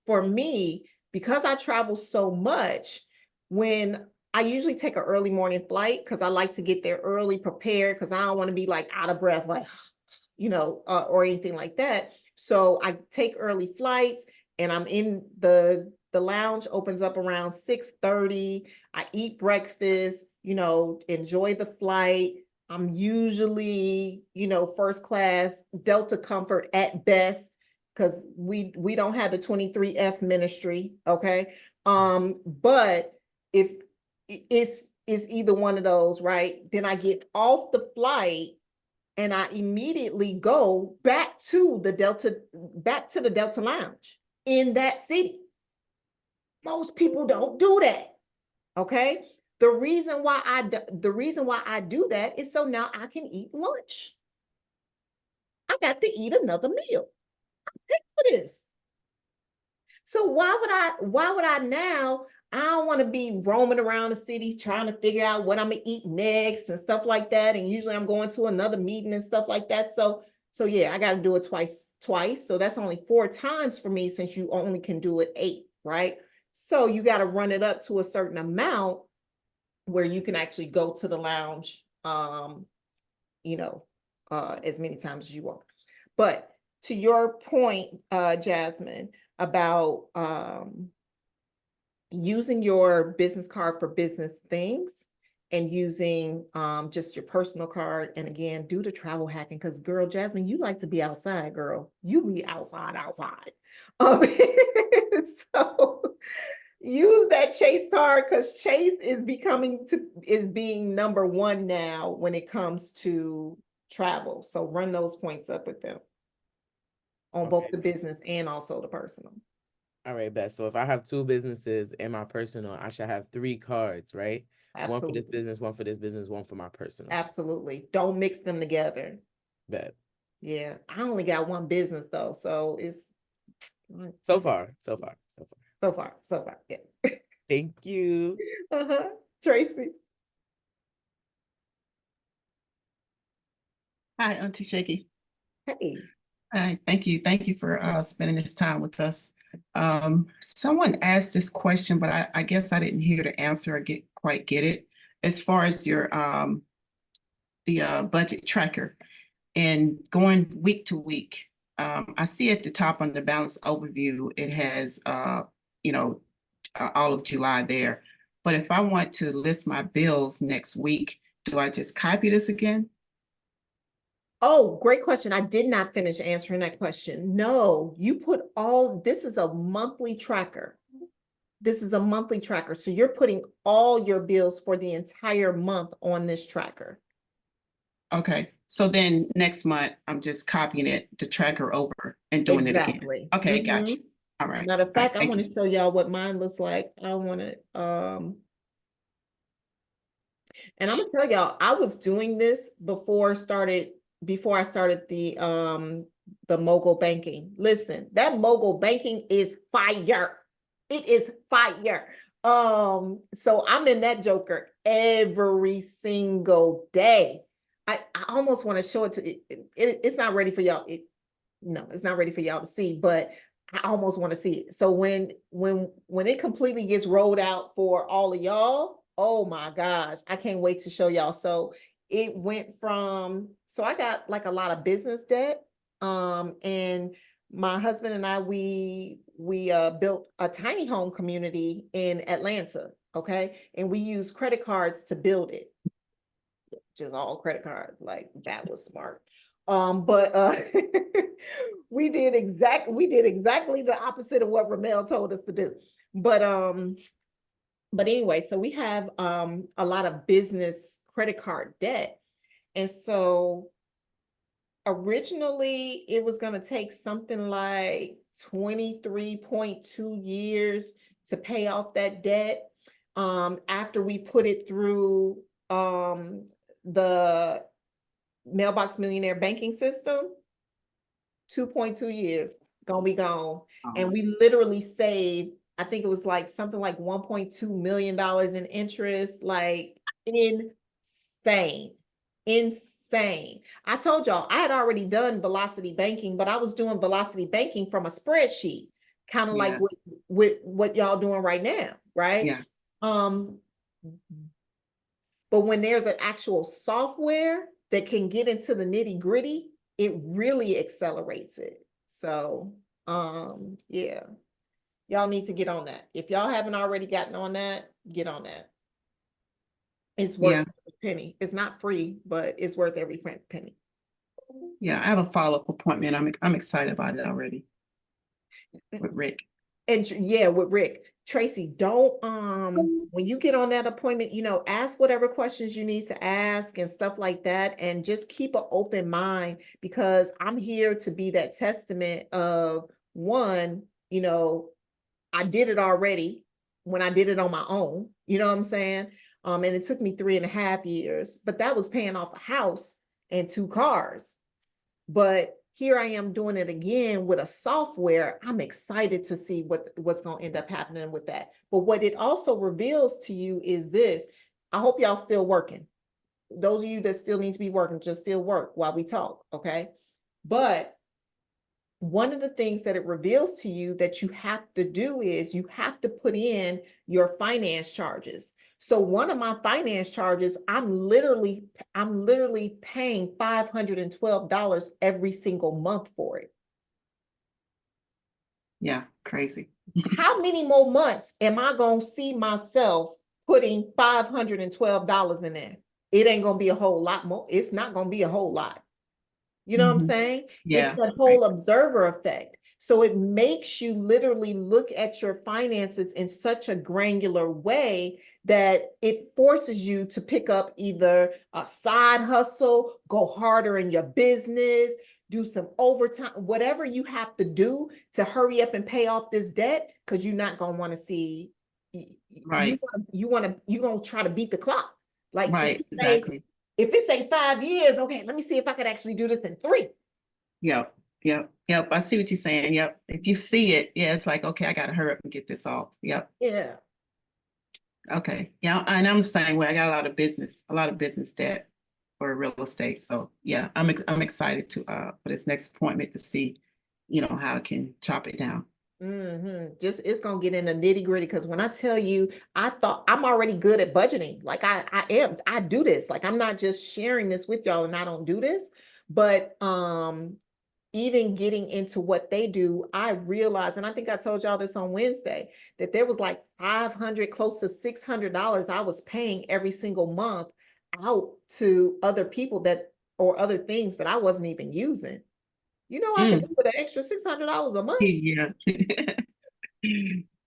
Speaker 3: for me, because I travel so much, when I usually take an early morning flight because I like to get there early, prepared, because I don't want to be like out of breath, like, you know, or anything like that. So I take early flights and I'm in the lounge opens up around 6:30. I eat breakfast, you know, enjoy the flight. I'm usually, you know, first class, Delta Comfort at best because we don't have the 23F ministry, okay? But if it's either one of those, right? Then I get off the flight and I immediately go back to the Delta Lounge in that city. Most people don't do that, okay? The reason why I do that is so now I can eat lunch. I got to eat another meal. Thanks for this. So why would I now? I don't want to be roaming around the city trying to figure out what I'm gonna eat next and stuff like that. And usually I'm going to another meeting and stuff like that. So yeah, I got to do it twice. So that's only 4 times for me since you only can do it 8, right? So you got to run it up to a certain amount where you can actually go to the lounge, you know, as many times as you want. But to your point, Jasmine, about using your business card for business things and using just your personal card. And again, do the travel hacking because girl, Jasmine, you like to be outside, girl. You be outside. So use that Chase card because Chase is being number 1 now when it comes to travel. So run those points up with them on both the business and also the personal.
Speaker 6: All right, best. So if I have 2 businesses and my personal, I should have 3 cards, right?
Speaker 3: Absolutely.
Speaker 6: One for this business, one for this business, one for my personal.
Speaker 3: Absolutely. Don't mix them together.
Speaker 6: Bet.
Speaker 3: Yeah. I only got one business though, so it's
Speaker 6: So far.
Speaker 3: so far. Yeah.
Speaker 6: Thank you.
Speaker 3: Tracy.
Speaker 8: Hi, Auntie Shaky.
Speaker 3: Hey.
Speaker 8: Hi, thank you. Thank you for spending this time with us. Someone asked this question, but I guess I didn't hear the answer or quite get it. As far as your the budget tracker and going week to week, I see at the top on the balance overview, it has you know, all of July there. But if I want to list my bills next week, do I just copy this again?
Speaker 3: Oh, great question. I did not finish answering that question. No, you put this is a monthly tracker. This is a monthly tracker. So you're putting all your bills for the entire month on this tracker.
Speaker 8: Okay, so then next month, I'm just copying it, the tracker over and doing it again.
Speaker 3: Exactly.
Speaker 8: Okay, got you. All right.
Speaker 3: Matter of fact, I
Speaker 8: thank
Speaker 3: want
Speaker 8: you.
Speaker 3: to show y'all what mine looks like. I want to, and I'm gonna tell y'all, I was doing this before I started the mogul banking. Listen, that mogul banking is fire. It is fire. So I'm in that joker every single day. I almost want to show it to it's not ready for y'all. No, it's not ready for y'all to see, but I almost want to see it. So when it completely gets rolled out for all of y'all, oh my gosh, I can't wait to show y'all. So it went from, so I got like a lot of business debt. And my husband and I, we built a tiny home community in Atlanta. Okay. And we used credit cards to build it. Just all credit cards. Like that was smart. But we did exactly the opposite of what Ramel told us to do. But anyway, so we have a lot of business credit card debt. And so originally it was going to take something like 23.2 years to pay off that debt. After we put it through the Mailbox Millionaire banking system, 2.2 years, gonna be gone. And we literally saved, I think it was like something like $1.2 million in interest, like insane. I told y'all I had already done velocity banking, but I was doing velocity banking from a spreadsheet, kind of like with what y'all doing right now, right?
Speaker 8: Yeah.
Speaker 3: But when there's an actual software that can get into the nitty gritty, it really accelerates it. So, yeah, y'all need to get on that. If y'all haven't already gotten on that, get on that. It's worth every penny. It's not free, but it's worth every penny.
Speaker 8: Yeah, I have a follow-up appointment. I'm excited about it already with Rick.
Speaker 3: And yeah, with Rick. Tracy, don't when you get on that appointment, ask whatever questions you need to ask and stuff like that, and just keep an open mind, because I'm here to be that testament of one, I did it already when I did it on my own, you know what I'm saying? And it took me 3.5 years, but that was paying off a house and 2 cars. But here I am doing it again with a software. I'm excited to see what's going to end up happening with that. But what it also reveals to you is this. I hope y'all still working. Those of you that still need to be working, just still work while we talk, okay? But one of the things that it reveals to you that you have to do is you have to put in your finance charges. So one of my finance charges, I'm literally paying $512 every single month for it.
Speaker 8: Yeah, crazy.
Speaker 3: How many more months am I going to see myself putting $512 in there? It ain't going to be a whole lot more. It's not going to be a whole lot. You know what I'm saying?
Speaker 8: Yeah.
Speaker 3: It's that whole observer effect. So it makes you literally look at your finances in such a granular way that it forces you to pick up either a side hustle, go harder in your business, do some overtime, whatever you have to do to hurry up and pay off this debt, because you're not going to want to see,
Speaker 8: Right.
Speaker 3: you're going to try to beat the clock. Like,
Speaker 8: right, exactly.
Speaker 3: If it say 5 years, okay, let me see if I could actually do this in 3.
Speaker 8: Yep, yep, yep. I see what you're saying. Yep. If you see it, yeah, it's like, okay, I gotta hurry up and get this off. Yep.
Speaker 3: Yeah.
Speaker 8: Okay. Yeah, and I'm the same way. I got a lot of business debt for real estate. So yeah, I'm excited to for this next appointment to see, how I can chop it down.
Speaker 3: Just it's gonna get in the nitty gritty because when I tell you, I thought I'm already good at budgeting. Like I do this. Like I'm not just sharing this with y'all and I don't do this, but even getting into what they do, I realized, and I think I told y'all this on Wednesday, that there was like 500, close to $600 I was paying every single month out to other people or other things that I wasn't even using. I could do with an extra $600 a month.
Speaker 8: Yeah.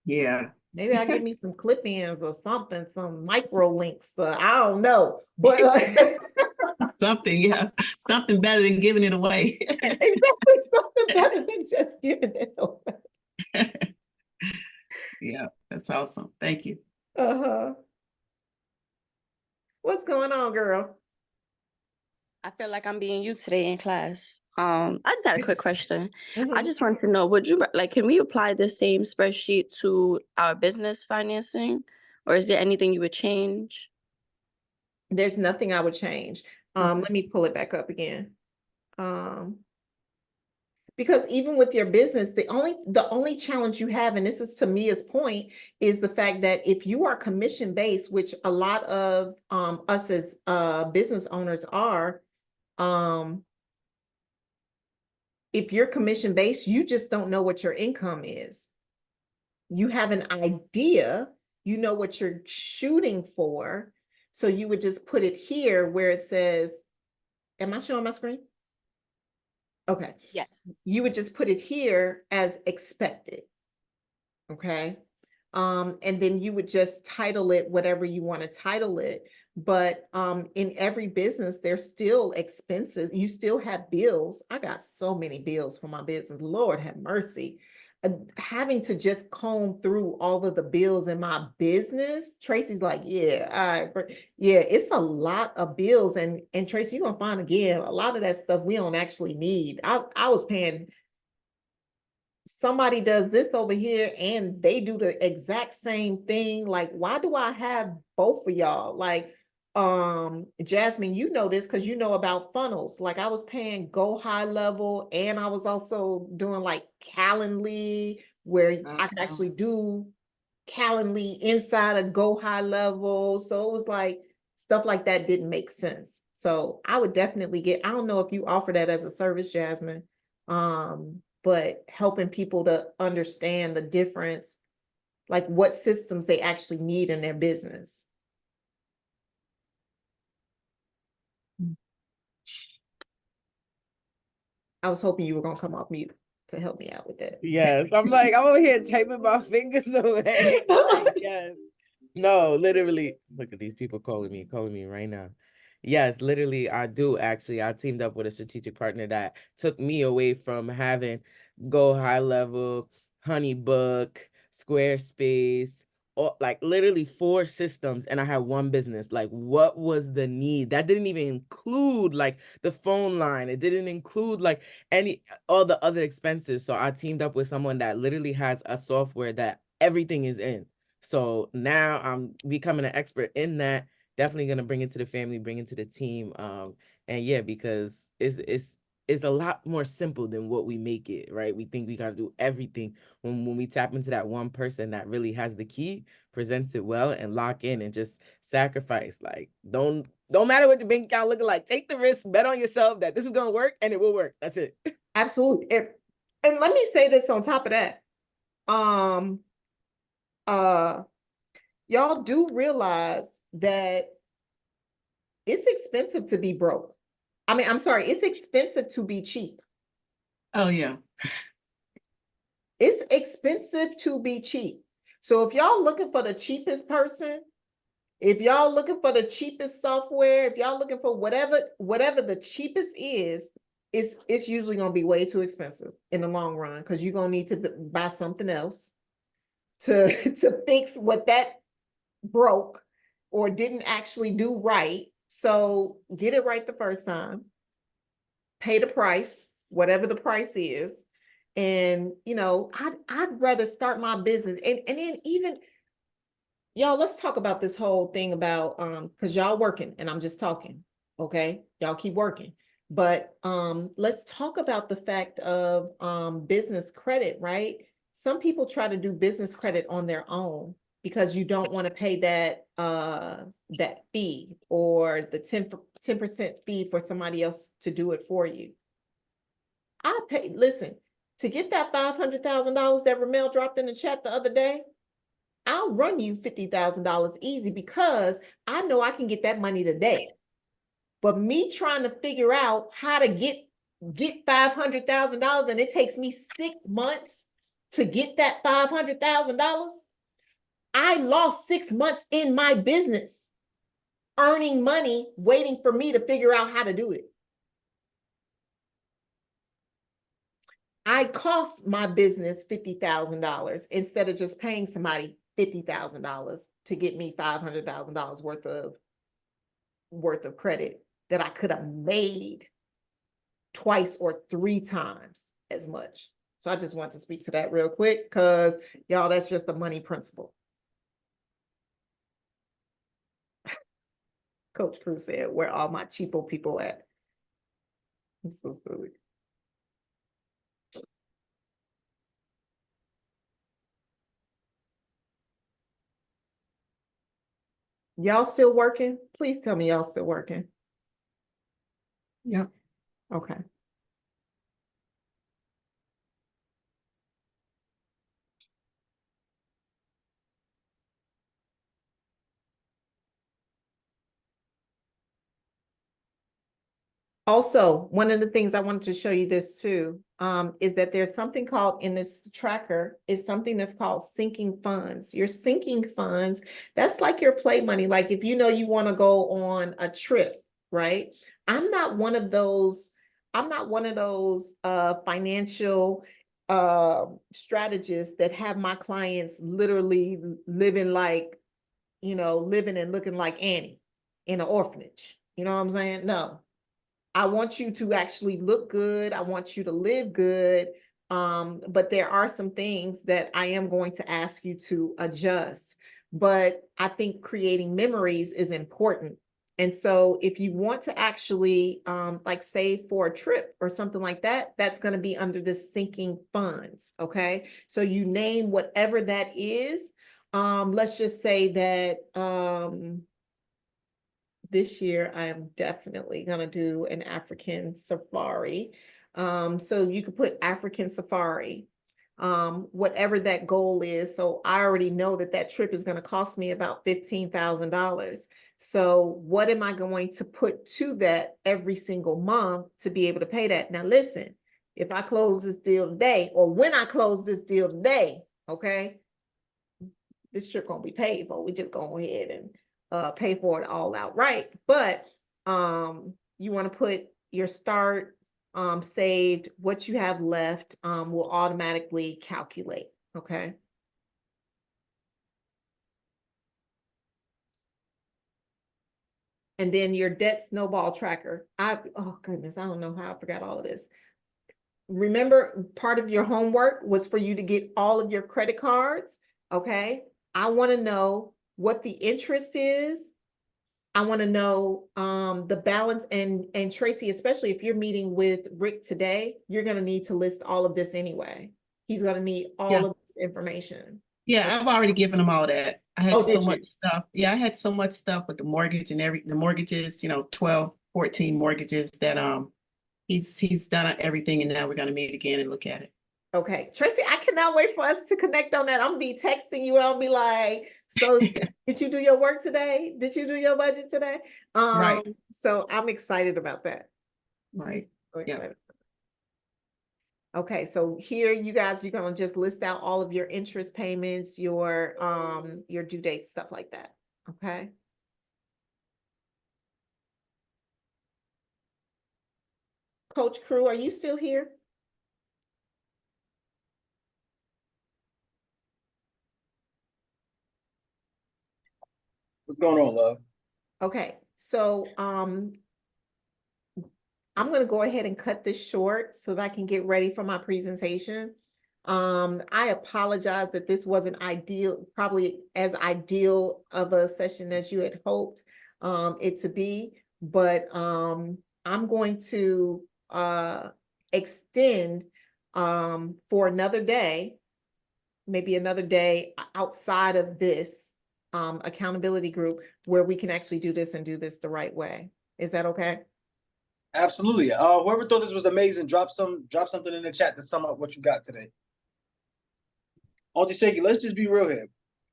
Speaker 8: Yeah.
Speaker 3: Maybe I give me some clip-ins or something, some micro links. I don't know, but
Speaker 8: Something, yeah. Something better than giving it away.
Speaker 3: exactly something better than just giving it away.
Speaker 8: Yeah, that's awesome. Thank you.
Speaker 3: Uh-huh. What's going on, girl?
Speaker 2: I feel like I'm being you today in class. I just had a quick question. I
Speaker 3: Mhm.
Speaker 2: just wanted to know, can we apply the same spreadsheet to our business financing, or is there anything you would change?
Speaker 3: There's nothing I would change. Let me pull it back up again. Because even with your business, the only challenge you have, and this is to Mia's point, is the fact that if you are commission based, which a lot of us as business owners are, if you're commission based, you just don't know what your income is. You have an idea, you know what you're shooting for, so you would just put it here where it says, am I showing my screen? Okay.
Speaker 2: Yes.
Speaker 3: You would just put it here as expected. Okay. And then you would just title it whatever you want to title it. But in every business, there's still expenses. You still have bills. I got so many bills for my business. Lord have mercy. Having to just comb through all of the bills in my business. Tracy's like, yeah, it's a lot of bills. And Tracy, you're gonna find again, a lot of that stuff we don't actually need. I was paying, somebody does this over here and they do the exact same thing. Like, why do I have both of y'all? Like, Jasmine, you know this because you know about funnels. Like I was paying Go High Level and I was also doing like Calendly, where I could actually do Calendly inside of Go High Level. So it was like stuff like that didn't make sense. So I would definitely I don't know if you offer that as a service, Jasmine. But helping people to understand the difference, like what systems they actually need in their business. I was hoping you were going to come off mute to help me out with that.
Speaker 6: Yes, I'm over here typing my fingers away. Like, yes. No, literally, look at these people calling me right now. Yes, literally, I do actually. I teamed up with a strategic partner that took me away from having Go High Level, Honeybook, Squarespace, like literally 4 systems, and I had one business. Like, what was the need? That didn't even include like the phone line. It didn't include like all the other expenses. So I teamed up with someone that literally has a software that everything is in. So now I'm becoming an expert in that. Definitely gonna bring it to the family, bring it to the team. And yeah, because it's a lot more simple than what we make it, right? We think we gotta do everything. When we tap into that one person that really has the key, presents it well, and lock in and just sacrifice. Like don't matter what the bank account looking like. Take the risk, bet on yourself that this is gonna work and it will work. That's it.
Speaker 3: Absolutely. And let me say this on top of that. Y'all do realize that it's expensive to be broke. I mean, I'm sorry, it's expensive to be cheap.
Speaker 8: Oh, yeah.
Speaker 3: It's expensive to be cheap. So if y'all looking for the cheapest person, if y'all looking for the cheapest software, if y'all looking for whatever the cheapest is, it's usually going to be way too expensive in the long run because you're going to need to buy something else to fix what that broke or didn't actually do right. So get it right the first time. Pay the price whatever the price is. And, you know, I'd rather start my business. And then even, y'all, let's talk about this whole thing about, because y'all working and I'm just talking, okay? Y'all keep working. But let's talk about the fact of business credit, right? Some people try to do business credit on their own because you don't want to pay that that fee or the 10% fee for somebody else to do it for you. I pay, listen, to get that $500,000 that Ramel dropped in the chat the other day, I'll run you $50,000 easy because I know I can get that money today. But me trying to figure out how to get $500,000 and it takes me 6 months to get that $500,000, I lost 6 months in my business earning money, waiting for me to figure out how to do it. I cost my business $50,000 instead of just paying somebody $50,000 to get me $500,000 worth of credit that I could have made twice or 3 times as much. So I just want to speak to that real quick because y'all, that's just the money principle. Coach Cruz said, where all my cheapo people at? It's so silly. Y'all still working? Please tell me y'all still working.
Speaker 8: Yep.
Speaker 3: Okay. Also, one of the things I wanted to show you this too, is that there's something called in this tracker is something that's called sinking funds. Your sinking funds, that's like your play money. Like if you know you want to go on a trip, right? I'm not one of those financial strategists that have my clients literally living like, you know, living and looking like Annie in an orphanage. You know what I'm saying? No. I want you to actually look good. I want you to live good. But there are some things that I am going to ask you to adjust. But I think creating memories is important. And so if you want to actually like save for a trip or something like that, that's going to be under the sinking funds. Okay. So you name whatever that is. Let's just say that this year, I am definitely going to do an African safari. So you could put African safari, whatever that goal is. So I already know that that trip is going to cost me about $15,000. So what am I going to put to that every single month to be able to pay that? Now, listen, if I close this deal today, or when I close this deal today, okay, this trip gonna be paid for. We just go ahead and pay for it all outright. But you want to put your start saved, what you have left will automatically calculate. Okay. And then your debt snowball tracker. Oh goodness, I don't know how I forgot all of this. Remember, part of your homework was for you to get all of your credit cards. Okay. I want to know what the interest is. I want to know the balance, and Tracy, especially if you're meeting with Rick today, you're going to need to list all of this anyway. He's going to need all of this information.
Speaker 8: Yeah, I've already given him all that. I had
Speaker 3: Oh,
Speaker 8: so
Speaker 3: did
Speaker 8: much
Speaker 3: you?
Speaker 8: stuff. Yeah, I had so much stuff with the mortgage and the mortgages, you know, 12, 14 mortgages that he's done everything, and now we're gonna meet again and look at it.
Speaker 3: Okay, Tracy, I cannot wait for us to connect on that. I'm gonna be texting you and I'll be like, so did you do your work today? Did you do your budget today?
Speaker 8: Right.
Speaker 3: So I'm excited about that.
Speaker 8: Right.
Speaker 3: I'm
Speaker 8: Yeah.
Speaker 3: excited. Okay, so here you guys, you're gonna just list out all of your interest payments, your due dates, stuff like that. Okay. Coach Crew, are you still here?
Speaker 1: What's going on, love?
Speaker 3: Okay, so I'm going to go ahead and cut this short so that I can get ready for my presentation. I apologize that this wasn't probably as ideal of a session as you had hoped it to be, but I'm going to extend for another day, maybe another day outside of this accountability group where we can actually do this and do this the right way. Is that okay?
Speaker 1: Absolutely. Whoever thought this was amazing, drop something in the chat to sum up what you got today. Auntie Shaky, let's just be real here.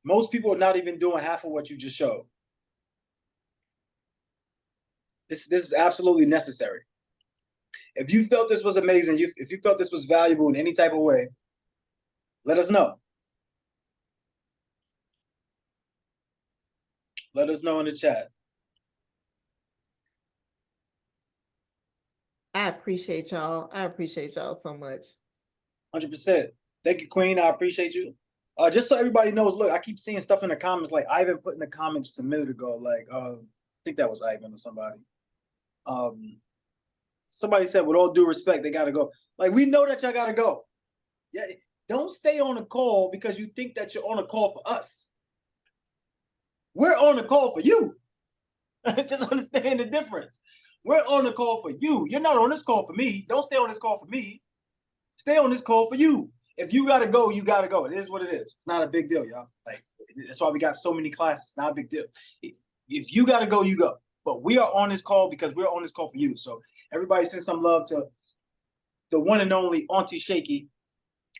Speaker 1: Most people are not even doing half of what you just showed. This is absolutely necessary. If you felt this was amazing, if you felt this was valuable in any type of way, let us know. Let us know in the chat.
Speaker 3: I appreciate y'all. I appreciate y'all so much.
Speaker 1: 100%. Thank you, Queen. I appreciate you. Just so everybody knows, look, I keep seeing stuff in the comments, like Ivan put in the comments just a minute ago, like, I think that was Ivan or somebody. Somebody said, with all due respect, they got to go. Like, we know that y'all got to go. Yeah, don't stay on a call because you think that you're on a call for us. We're on a call for you. Just understand the difference. We're on the call for you. You're not on this call for me. Don't stay on this call for me. Stay on this call for you. If you gotta go, you gotta go. It is what it is. It's not a big deal, y'all. Like, that's why we got so many classes. It's not a big deal. If you gotta go, you go. But we are on this call because we're on this call for you. So everybody send some love to the one and only Auntie Shaky,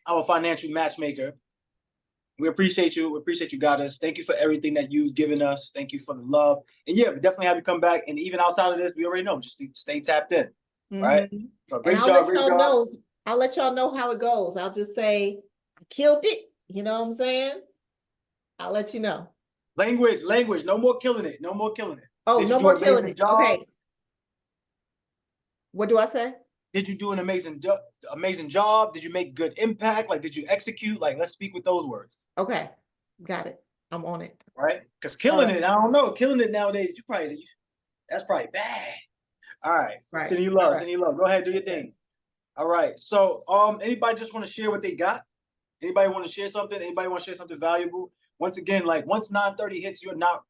Speaker 1: our financial matchmaker. We appreciate you. We appreciate you, Goddess. Thank you for everything that you've given us. Thank you for the love. And yeah, we definitely have you come back. And even outside of this, we already know, just stay tapped in. Right? So great job, great job.
Speaker 3: I'll let y'all know how it goes. I'll just say, I killed it. You know what I'm saying? I'll let you know.
Speaker 1: Language. No more killing it. No more killing it.
Speaker 3: Oh, no more killing it. Okay. What do I say?
Speaker 1: Did you do an amazing job? Did you make good impact? Like, did you execute? Like, let's speak with those words.
Speaker 3: Okay. Got it. I'm on it.
Speaker 1: Right? Because killing it, I don't know. Killing it nowadays, that's probably bad. All right. Send you love. Go ahead, do your thing. All right. So, anybody just want to share what they got? Anybody want to share something? Anybody want to share something valuable? Once again, like, once 9:30 hits, you're not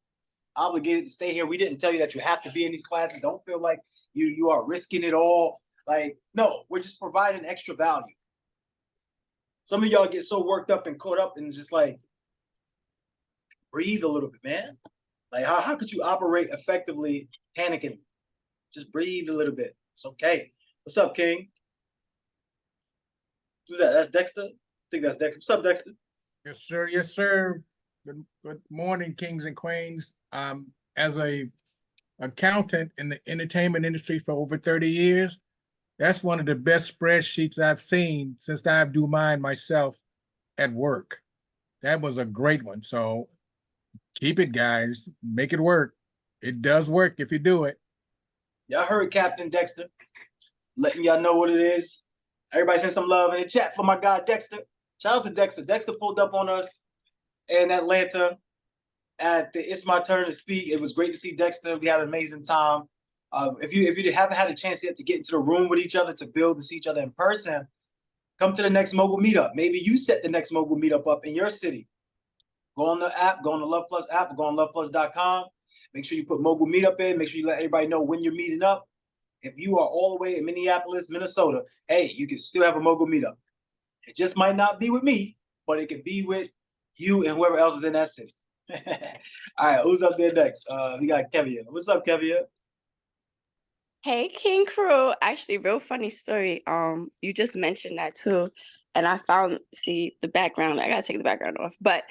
Speaker 1: obligated to stay here. We didn't tell you that you have to be in these classes. Don't feel like you are risking it all. Like, no, we're just providing extra value. Some of y'all get so worked up and caught up and just like, breathe a little bit, man. Like, how could you operate effectively panicking? Just breathe a little bit. It's okay. What's up, King? Who's that? That's Dexter? I think that's Dexter. What's up, Dexter?
Speaker 9: Yes, sir. Yes, sir. Good morning, kings and queens. As a accountant in the entertainment industry for over 30 years, that's one of the best spreadsheets I've seen since I do mine myself at work. That was a great one. So keep it, guys. Make it work. It does work if you do it.
Speaker 1: Y'all heard Captain Dexter letting y'all know what it is. Everybody send some love in the chat for my guy Dexter. Shout out to Dexter. Dexter pulled up on us in Atlanta at the It's My Turn to Speak. It was great to see Dexter. We had an amazing time. If you haven't had a chance yet to get into the room with each other, to build and see each other in person, come to the next Mogul Meetup. Maybe you set the next Mogul Meetup up in your city. Go on the app, go on the Luhv Plus app, go on luhvplus.com. Make sure you put Mogul Meetup in. Make sure you let everybody know when you're meeting up. If you are all the way in Minneapolis, Minnesota, hey, you can still have a Mogul Meetup. It just might not be with me, but it could be with you and whoever else is in that city. All right, who's up there next? We got Kevia. What's up, Kevia?
Speaker 2: Hey, King Crew. Actually, real funny story. You just mentioned that too, and I found the background. I gotta take the background off. But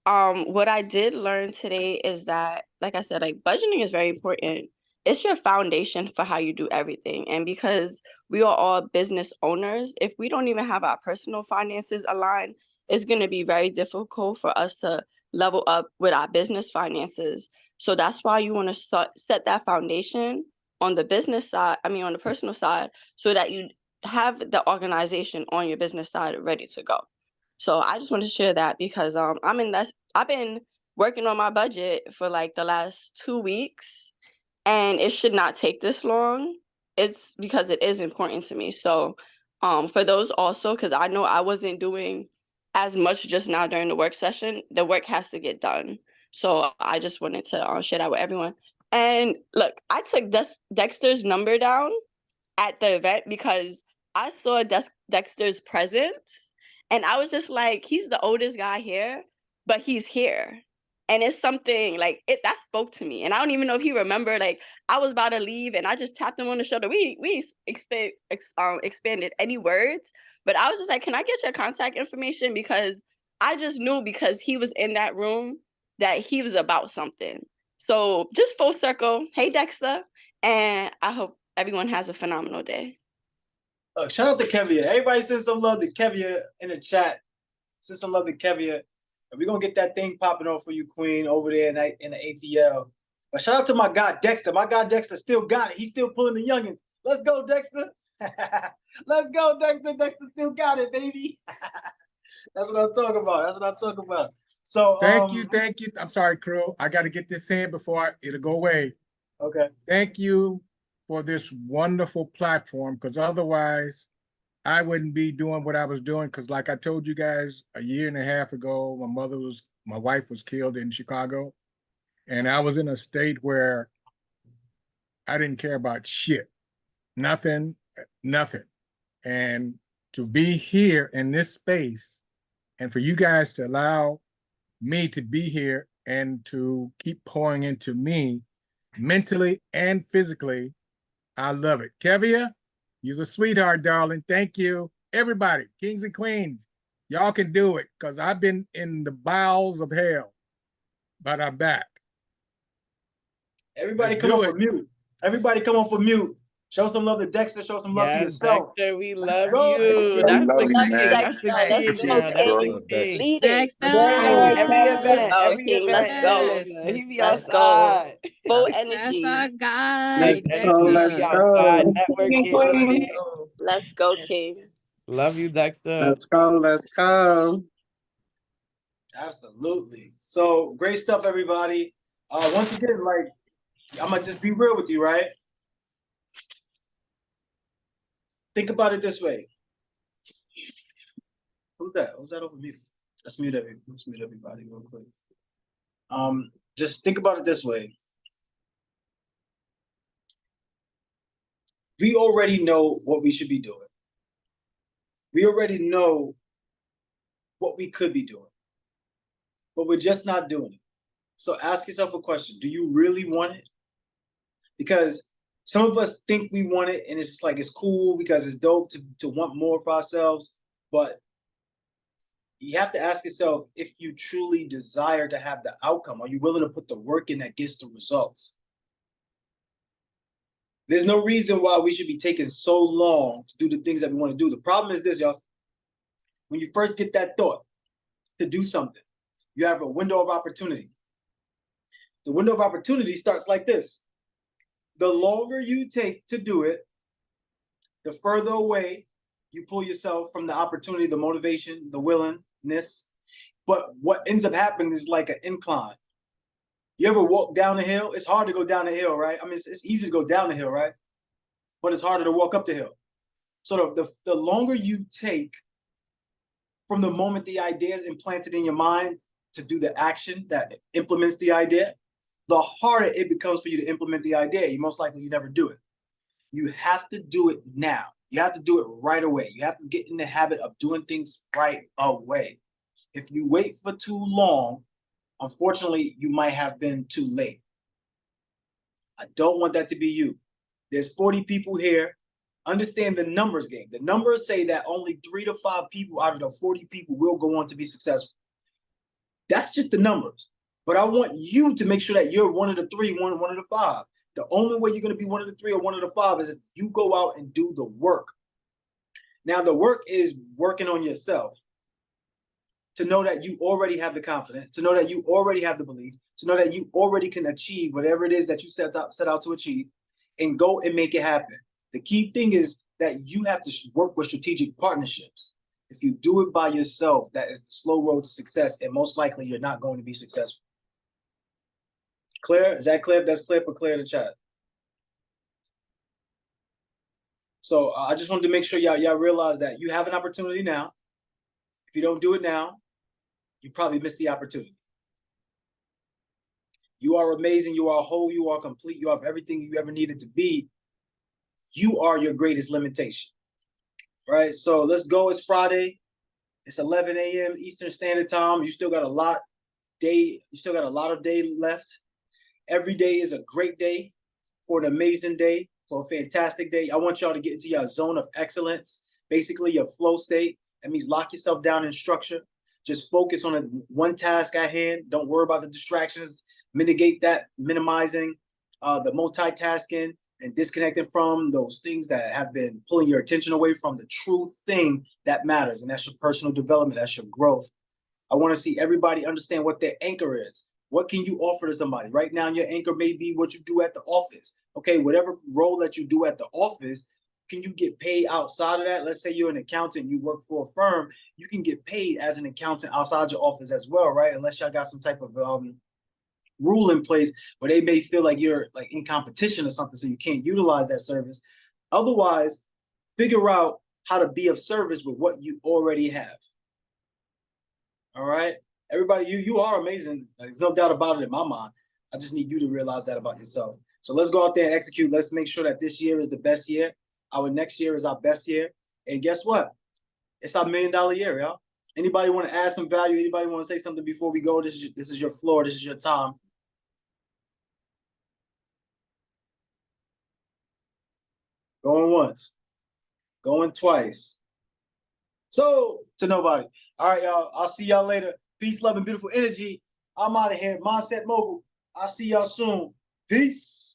Speaker 2: what I did learn today is that, like I said, like budgeting is very important. It's your foundation for how you do everything. And because we are all business owners, if we don't even have our personal finances aligned, it's going to be very difficult for us to level up with our business finances. So that's why you want to set that foundation on the business side, on the personal side, so that you have the organization on your business side ready to go. So I just want to share that because I've been working on my budget for like the last 2 weeks, and it should not take this long. it's because it is important to me. So for those also, because I know I wasn't doing as much just now during the work session, the work has to get done. So I just wanted to share that with everyone. And look, I took Dexter's number down at the event because I saw Dexter's presence and I was just like, he's the oldest guy here, but he's here. And it's something like it that spoke to me. And I don't even know if he remembered, like I was about to leave and I just tapped him on the shoulder. We expanded any words, but I was just like, can I get your contact information? Because I just knew because he was in that room that he was about something. So just full circle. Hey, Dexter. And I hope everyone has a phenomenal day.
Speaker 1: Look, shout out to Kevia. Everybody send some love to Kevia in the chat. Send some love to Kevia. And we're going to get that thing popping off for you, Queen, over there in the ATL. But shout out to my guy, Dexter. My guy, Dexter, still got it. He's still pulling the youngins. Let's go, Dexter. Let's go, Dexter. Dexter still got it, baby. That's what I'm talking about. That's what I'm talking about. So
Speaker 9: Thank you. I'm sorry, crew. I got to get this in before it'll go away.
Speaker 1: Okay.
Speaker 9: Thank you for this wonderful platform, because otherwise I wouldn't be doing what I was doing. Because like I told you guys a year and a half ago, my wife was killed in Chicago, and I was in a state where I didn't care about shit, nothing. And to be here in this space, and for you guys to allow me to be here and to keep pouring into me mentally and physically, I love it. Kevia, you're a sweetheart, darling. Thank you. Everybody, kings and queens, y'all can do it, because I've been in the bowels of hell, but I'm back.
Speaker 1: Everybody
Speaker 9: Let's
Speaker 1: come
Speaker 9: do
Speaker 1: on
Speaker 9: it.
Speaker 1: for mute. Everybody come on for mute. Show some love to Dexter. Show some love to
Speaker 6: Yes,
Speaker 1: yourself.
Speaker 6: Dexter, we love
Speaker 1: Go,
Speaker 6: you.
Speaker 1: Dexter.
Speaker 6: That's
Speaker 4: love
Speaker 6: the
Speaker 4: you,
Speaker 2: Love
Speaker 6: king.
Speaker 2: you,
Speaker 4: man.
Speaker 6: That's the
Speaker 2: Dexter. Let's
Speaker 6: king
Speaker 2: go,
Speaker 6: now. That's
Speaker 2: King.
Speaker 6: the king.
Speaker 2: Lead it.
Speaker 6: Every
Speaker 1: Dexter.
Speaker 6: event,
Speaker 2: Go,
Speaker 6: every
Speaker 2: King. Let's
Speaker 6: event,
Speaker 2: go.
Speaker 6: he be
Speaker 2: Let's go.
Speaker 6: outside.
Speaker 2: Full
Speaker 10: That's
Speaker 2: energy.
Speaker 10: our
Speaker 6: Big
Speaker 10: guy,
Speaker 6: energy. He be outside
Speaker 10: Dexter.
Speaker 6: networking every day.
Speaker 2: Let's go, King.
Speaker 6: Love you, Dexter.
Speaker 11: Let's go.
Speaker 1: Absolutely. So great stuff, everybody. Once again, like, I'm gonna just be real with you, right? Think about it this way. Who's that? Who's that over mute? Let's mute everybody real quick. Just think about it this way. We already know what we should be doing. We already know what we could be doing, but we're just not doing it. So ask yourself a question. Do you really want it? Because some of us think we want it and it's just like, it's cool because it's dope to want more for ourselves. But you have to ask yourself, if you truly desire to have the outcome, are you willing to put the work in that gets the results? There's no reason why we should be taking so long to do the things that we want to do. The problem is this, y'all. When you first get that thought to do something, you have a window of opportunity. The window of opportunity starts like this. The longer you take to do it, the further away you pull yourself from the opportunity, the motivation, the willingness. But what ends up happening is like an incline. You ever walk down a hill? It's hard to go down the hill, right? I mean, it's easy to go down the hill, right? But it's harder to walk up the hill. So the longer you take from the moment the idea is implanted in your mind to do the action that implements the idea, the harder it becomes for you to implement the idea. You most likely never do it. You have to do it now. You have to do it right away. You have to get in the habit of doing things right away. If you wait for too long, unfortunately, you might have been too late. I don't want that to be you. There's 40 people here. Understand the numbers game. The numbers say that only 3 to 5 people out of the 40 people will go on to be successful. That's just the numbers. But I want you to make sure that you're one of the 3, one of the 5. The only way you're going to be one of the 3 or one of the 5 is if you go out and do the work. Now, the work is working on yourself to know that you already have the confidence, to know that you already have the belief, to know that you already can achieve whatever it is that you set out to achieve, and go and make it happen. The key thing is that you have to work with strategic partnerships. If you do it by yourself, that is the slow road to success, and most likely you're not going to be successful. Clear? Is that clear? If that's clear, put clear in the chat. So I just wanted to make sure y'all realize that you have an opportunity now. If you don't do it now, you probably missed the opportunity. You are amazing. You are whole. You are complete. You have everything you ever needed to be. You are your greatest limitation. Right? So let's go. It's Friday. It's 11 a.m. Eastern Standard Time. You still got a lot of day left. Every day is a great day, for an amazing day, for a fantastic day. I want y'all to get into your zone of excellence, basically your flow state. That means lock yourself down in structure. Just focus on one task at hand. Don't worry about the distractions. Mitigate that, minimizing the multitasking and disconnecting from those things that have been pulling your attention away from the true thing that matters. And that's your personal development. That's your growth. I want to see everybody understand what their anchor is. What can you offer to somebody? Right now, your anchor may be what you do at the office. Okay, whatever role that you do at the office, can you get paid outside of that? Let's say you're an accountant, you work for a firm, you can get paid as an accountant outside your office as well, right? Unless y'all got some type of rule in place where they may feel like you're like in competition or something, so you can't utilize that service. Otherwise, figure out how to be of service with what you already have. All right, everybody, you are amazing. Like, there's no doubt about it in my mind. I just need you to realize that about yourself. So let's go out there and execute. Let's make sure that this year is the best year. Our next year is our best year. And guess what? It's our $1 million year, y'all. Anybody want to add some value? Anybody want to say something before we go? This is your floor. This is your time. Going once, going twice. So to nobody. All right, y'all. I'll see y'all later. Peace, love, and beautiful energy. I'm out of here. Mindset Mogul. I'll see y'all soon. Peace.